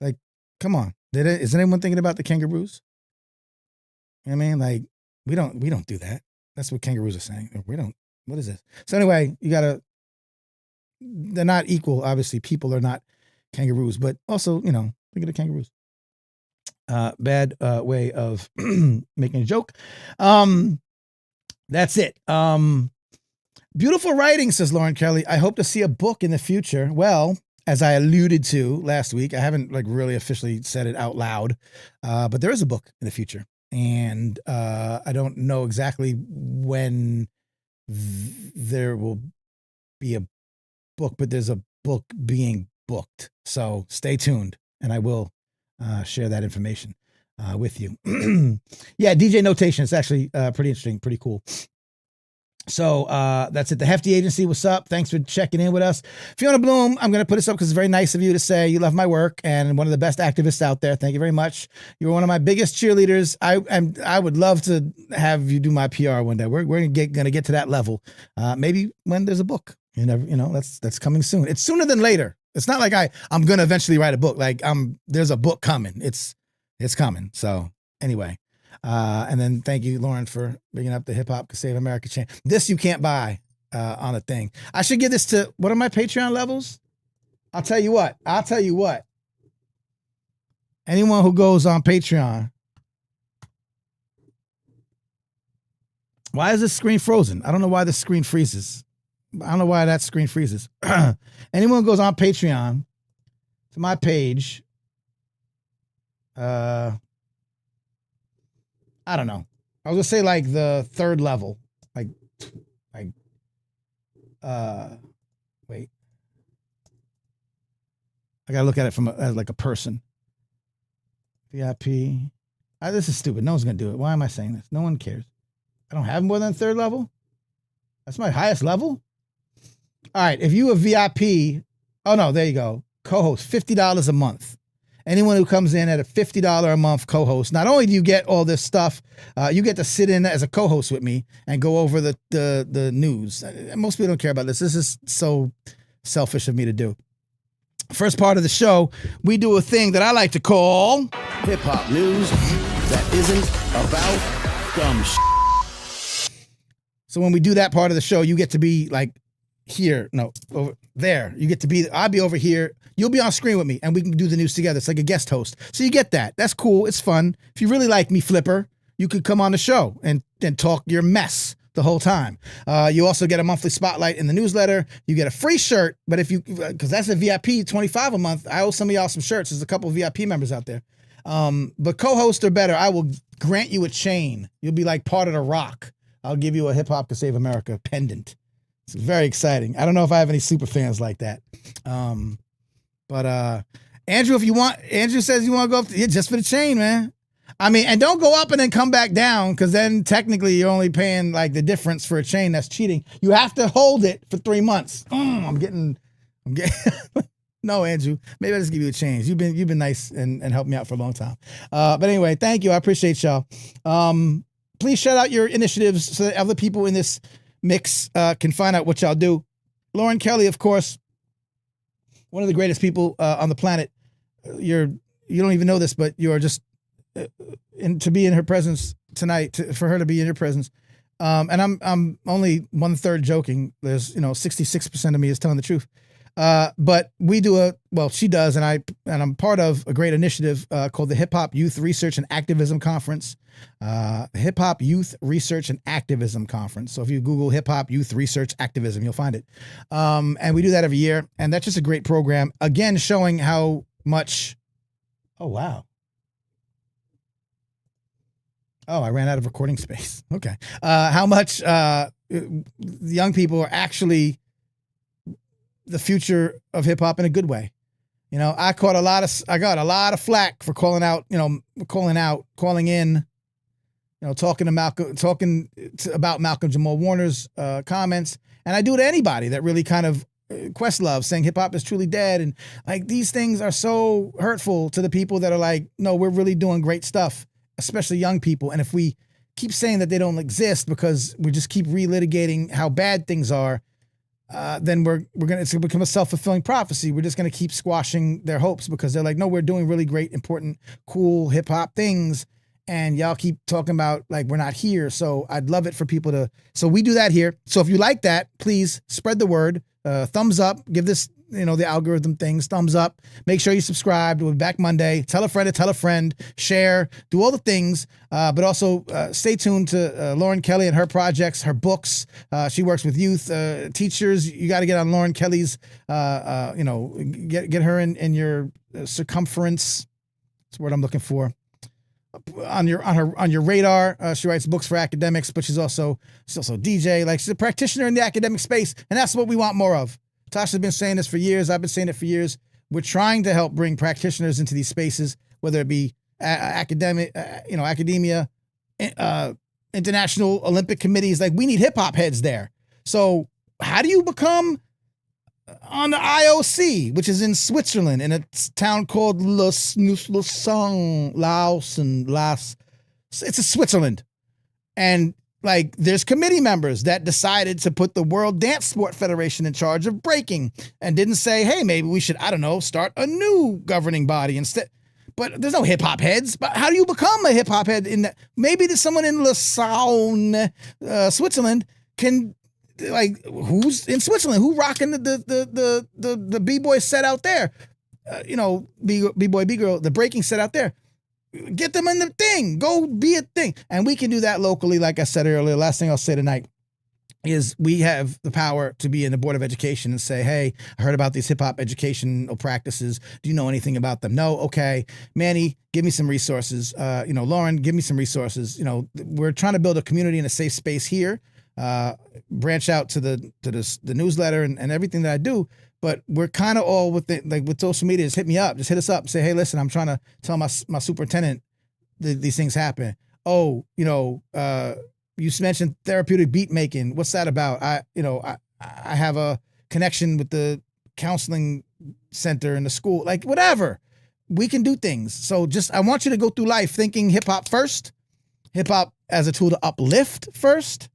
Like, come on. Is anyone thinking about the kangaroos? I mean, like, we don't do that. That's what kangaroos are saying. What is this? So anyway, they're not equal. Obviously, people are not kangaroos, but also, look at the kangaroos. Bad way of making a joke. That's it. Beautiful writing, says Lauren Kelly. I hope to see a book in the future. Well, as I alluded to last week, I haven't really officially said it out loud, but there is a book in the future. And I don't know exactly when there will be a book, but there's a book being booked. So stay tuned, and I will share that information with you. Yeah, DJ Notation. It's actually pretty interesting, pretty cool. So that's it. The Hefty Agency, what's up? Thanks for checking in with us. Fiona Bloom, I'm going to put this up because it's very nice of you to say you love my work and one of the best activists out there. Thank you very much. You're one of my biggest cheerleaders. I would love to have you do my PR one day. We're going to get to that level. Maybe when there's a book. That's coming soon. It's sooner than later. It's not like I'm going to eventually write a book. Like there's a book coming. It's coming. So anyway. And then thank you, Lauren, for bringing up the Hip Hop Can Save America chant. This you can't buy on a thing. I should give this to, what are my Patreon levels? I'll tell you what. Anyone who goes on Patreon. Why is this screen frozen? I don't know why this screen freezes. I don't know why that screen freezes. Anyone who goes on Patreon to my page, I don't know. I was gonna say like the third level, wait. I gotta look at it from as like a person. VIP. This is stupid. No one's gonna do it. Why am I saying this? No one cares. I don't have more than third level. That's my highest level. All right. If you a VIP, oh no, there you go. Co-host, $50 a month. Anyone who comes in at a $50 a month co-host, not only do you get all this stuff, you get to sit in as a co-host with me and go over the news. Most people don't care about this. This is so selfish of me to do. First part of the show, we do a thing that I like to call hip hop news that isn't about dumb shit. So when we do that part of the show, you get to be like here, no, over there. You get to be, I'll be over here. You'll be on screen with me and we can do the news together. It's like a guest host. So you get that. That's cool. It's fun. If you really like me, Flipper, you could come on the show and talk your mess the whole time. You also get a monthly spotlight in the newsletter. You get a free shirt, but if you, because that's a VIP, $25 a month. I owe some of y'all some shirts. There's a couple of VIP members out there. But co-host or better, I will grant you a chain. You'll be like part of the rock. I'll give you a Hip Hop Can Save America pendant. It's very exciting. I don't know if I have any super fans like that. But Andrew, Andrew says you want to go up just for the chain, man. I mean, and don't go up and then come back down, because then technically you're only paying like the difference for a chain. That's cheating. You have to hold it for 3 months. I'm getting. No, Andrew, maybe I'll just give you a change. You've been nice and helped me out for a long time. But anyway, thank you. I appreciate y'all. Please shout out your initiatives so that other people in this mix can find out what y'all do. Lauren Kelly, of course, one of the greatest people on the planet. You don't even know this, but you are just to be in her presence tonight, for her to be in your presence. And I'm only 1/3 joking. There's 66% of me is telling the truth. But we do she does, and I'm part of a great initiative called the Hip Hop Youth Research and Activism Conference. Hip Hop Youth Research and Activism Conference. So if you Google Hip Hop Youth Research Activism, you'll find it. And we do that every year, and that's just a great program. Again, showing how much. Oh wow. Oh, I ran out of recording space. Okay. How much young people are actually the future of hip hop in a good way. I got a lot of flack for calling in, talking about Malcolm Jamal Warner's comments. And I do it to anybody that really kind of Questlove, saying hip hop is truly dead. And like, these things are so hurtful to the people that are like, no, we're really doing great stuff, especially young people. And if we keep saying that they don't exist because we just keep relitigating how bad things are, then it's gonna become a self-fulfilling prophecy. We're just gonna keep squashing their hopes because they're like, no, we're doing really great, important, cool hip hop things, and y'all keep talking about like we're not here. So I'd love it for people to. So we do that here. So if you like that, please spread the word. Thumbs up. Give this the algorithm things, thumbs up. Make sure you subscribe. We'll be back Monday. Tell a friend, share, do all the things. But also stay tuned to Lauren Kelly and her projects, her books. She works with youth teachers. You got to get on Lauren Kelly's, get her in your circumference. That's the word I'm looking for. On your radar. She writes books for academics, but she's also a DJ. Like, she's a practitioner in the academic space, and that's what we want more of. Tasha's been saying this for years. I've been saying it for years. We're trying to help bring practitioners into these spaces, whether it be academia, international Olympic committees. Like, we need hip hop heads there. So how do you become on the IOC, which is in Switzerland, in a town called Lausanne? It's a Switzerland. And like, there's committee members that decided to put the World Dance Sport Federation in charge of breaking and didn't say, hey, maybe we should, start a new governing body instead. But there's no hip hop heads. But how do you become a hip hop head in that? Maybe there's someone in Lausanne, Switzerland can, like, who's in Switzerland? Who rocking the B-boy set out there? B-boy, B-girl, the breaking set out there. Get them in the thing. Go be a thing. And we can do that locally. Like I said earlier, last thing I'll say tonight is we have the power to be in the Board of Education and say, hey, I heard about these hip hop educational practices. Do you know anything about them? No. Okay. Manny, give me some resources. Lauren, give me some resources. We're trying to build a community and a safe space here. Branch out to the newsletter and everything that I do. But we're kind of all with social media. Just hit me up. Just hit us up and say, hey, listen, I'm trying to tell my superintendent these things happen. Oh, you mentioned therapeutic beat making. What's that about? I have a connection with the counseling center in the school. Like, whatever. We can do things. So I want you to go through life thinking hip hop first. Hip hop as a tool to uplift first.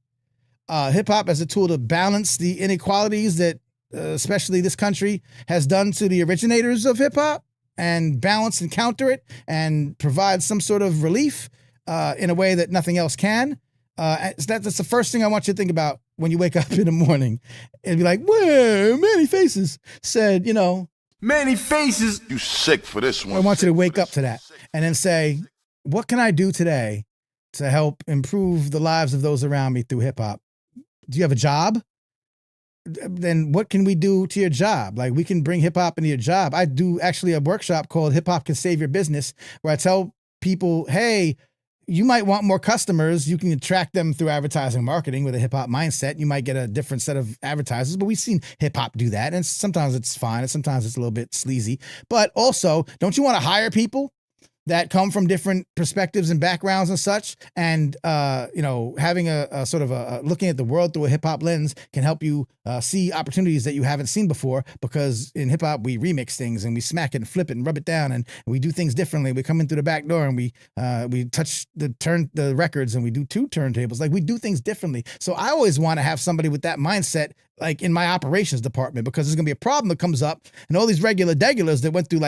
Hip hop as a tool to balance the inequalities that especially this country has done to the originators of hip hop, and balance and counter it and provide some sort of relief in a way that nothing else can. That's the first thing I want you to think about when you wake up in the morning and be like, whoa, Manny Faces said, Manny Faces. You sick for this one. I want you to wake up to that and then say, what can I do today to help improve the lives of those around me through hip hop? Do you have a job? Then what can we do to your job? Like, we can bring hip hop into your job. I do actually a workshop called Hip Hop Can Save Your Business, where I tell people, hey, you might want more customers. You can attract them through advertising marketing with a hip hop mindset. You might get a different set of advertisers, but we've seen hip hop do that. And sometimes it's fine. And sometimes it's a little bit sleazy, but also don't you want to hire people that come from different perspectives and backgrounds and such? And, having a sort of a looking at the world through a hip hop lens can help you see opportunities that you haven't seen before, because in hip hop, we remix things and we smack it and flip it and rub it down and we do things differently. We come in through the back door and we touch the records and we do 2 turntables. Like, we do things differently. So I always want to have somebody with that mindset, like in my operations department, because there's going to be a problem that comes up and all these regulars that went through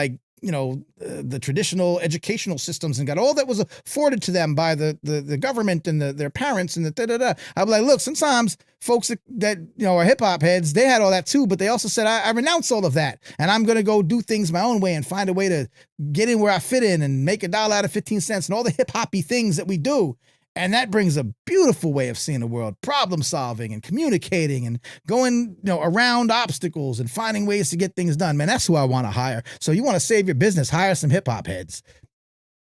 the traditional educational systems and got all that was afforded to them by the government and their parents and I'm like, look, sometimes folks that are hip hop heads, they had all that too, but they also said, I renounce all of that and I'm going to go do things my own way and find a way to get in where I fit in and make $1 out of 15 cents and all the hip hoppy things that we do. And that brings a beautiful way of seeing the world, problem solving and communicating and going, around obstacles and finding ways to get things done. Man, that's who I want to hire. So you want to save your business, hire some hip hop heads.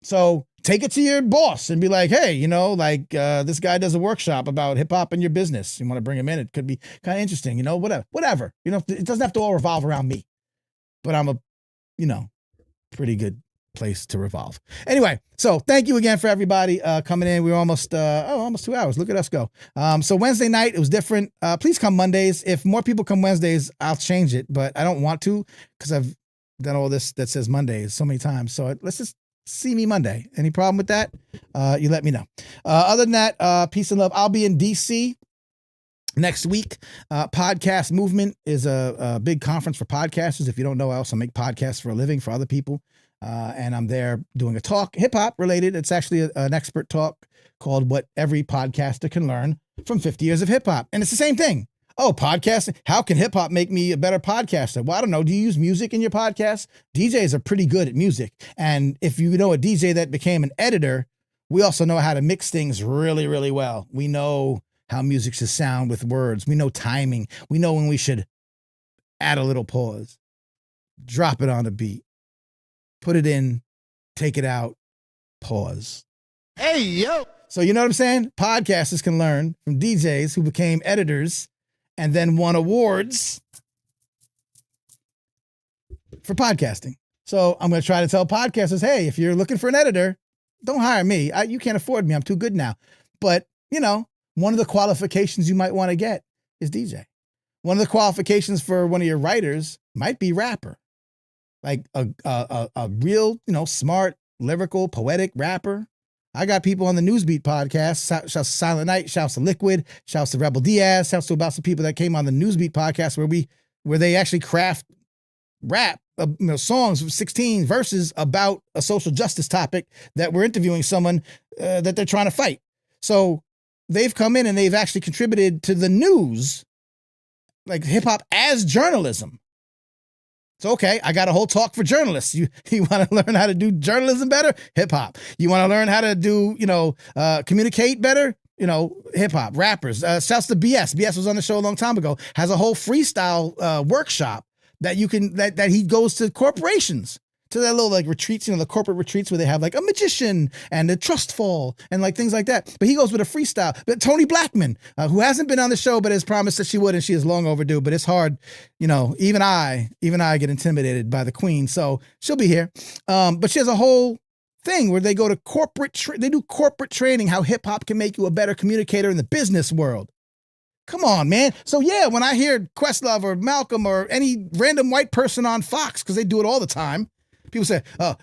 So take it to your boss and be like, hey, this guy does a workshop about hip hop in your business. You want to bring him in? It could be kind of interesting, whatever. It doesn't have to all revolve around me, but I'm a, pretty good place to revolve. Anyway, so thank you again for everybody coming in. We're almost 2 hours. Look at us go. So Wednesday night, it was different. Please come Mondays. If more people come Wednesdays, I'll change it, but I don't want to because I've done all this that says Mondays so many times. So let's just see me Monday. Any problem with that? You let me know. Other than that, peace and love. I'll be in DC next week. Podcast Movement is a big conference for podcasters. If you don't know, I also make podcasts for a living for other people. And I'm there doing a talk, hip hop related. It's actually an expert talk called What Every Podcaster Can Learn from 50 Years of Hip Hop. And it's the same thing. Oh, podcasting. How can hip hop make me a better podcaster? Well, I don't know. Do you use music in your podcast? DJs are pretty good at music. And if you know a DJ that became an editor, we also know how to mix things really, really well. We know how music should sound with words. We know timing. We know when we should add a little pause, drop it on a beat, put it in, take it out, pause. Hey, yo. So you know what I'm saying? Podcasters can learn from DJs who became editors and then won awards for podcasting. So I'm going to try to tell podcasters, hey, if you're looking for an editor, don't hire me. You can't afford me. I'm too good now. But, one of the qualifications you might want to get is DJ. One of the qualifications for one of your writers might be rapper. Like a real, smart, lyrical, poetic rapper. I got people on the Newsbeat podcast. Shouts to Silent Night, shouts to Liquid, shouts to Rebel Diaz, shouts to about some people that came on the Newsbeat podcast where they actually craft rap, songs of 16 verses about a social justice topic that we're interviewing someone that they're trying to fight. So they've come in and they've actually contributed to the news, like hip hop as journalism. So, okay, I got a whole talk for journalists. You want to learn how to do journalism better? Hip hop. You want to learn how to do, communicate better? Hip hop, rappers. Shouts to BS. BS was on the show a long time ago. Has a whole freestyle workshop that you can, that he goes to corporations, to that little retreats, the corporate retreats where they have like a magician and a trust fall and like things like that. But he goes with a freestyle. But Tony Blackman, who hasn't been on the show, but has promised that she would, and she is long overdue, but it's hard. Even I get intimidated by the queen. So she'll be here. But she has a whole thing where they go to they do corporate training, how hip hop can make you a better communicator in the business world. Come on, man. So yeah, when I hear Questlove or Malcolm or any random white person on Fox, because they do it all the time, people say, oh,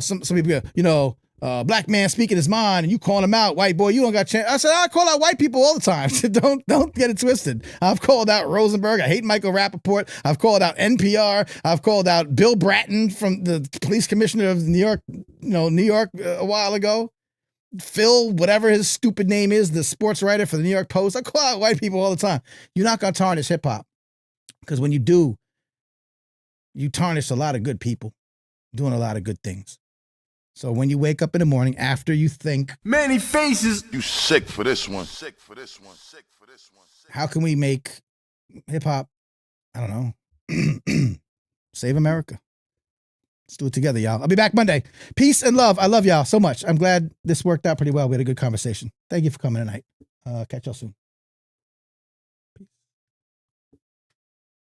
some people go, black man speaking his mind and you calling him out, white boy, you don't got a chance. I said, I call out white people all the time. Don't get it twisted. I've called out Rosenberg. I hate Michael Rappaport. I've called out NPR. I've called out Bill Bratton from the police commissioner of New York, a while ago. Phil, whatever his stupid name is, the sports writer for the New York Post. I call out white people all the time. You're not going to tarnish hip hop, because when you do, you tarnish a lot of good people doing a lot of good things. So when you wake up in the morning after you think, Many faces. You sick for this one. Sick for this one. Sick for this one. how can we make hip hop, I don't know, save America? Let's do it together, y'all. I'll be back Monday. Peace and love. I love y'all so much. I'm glad this worked out pretty well. We had a good conversation. Thank you for coming tonight. Catch y'all soon.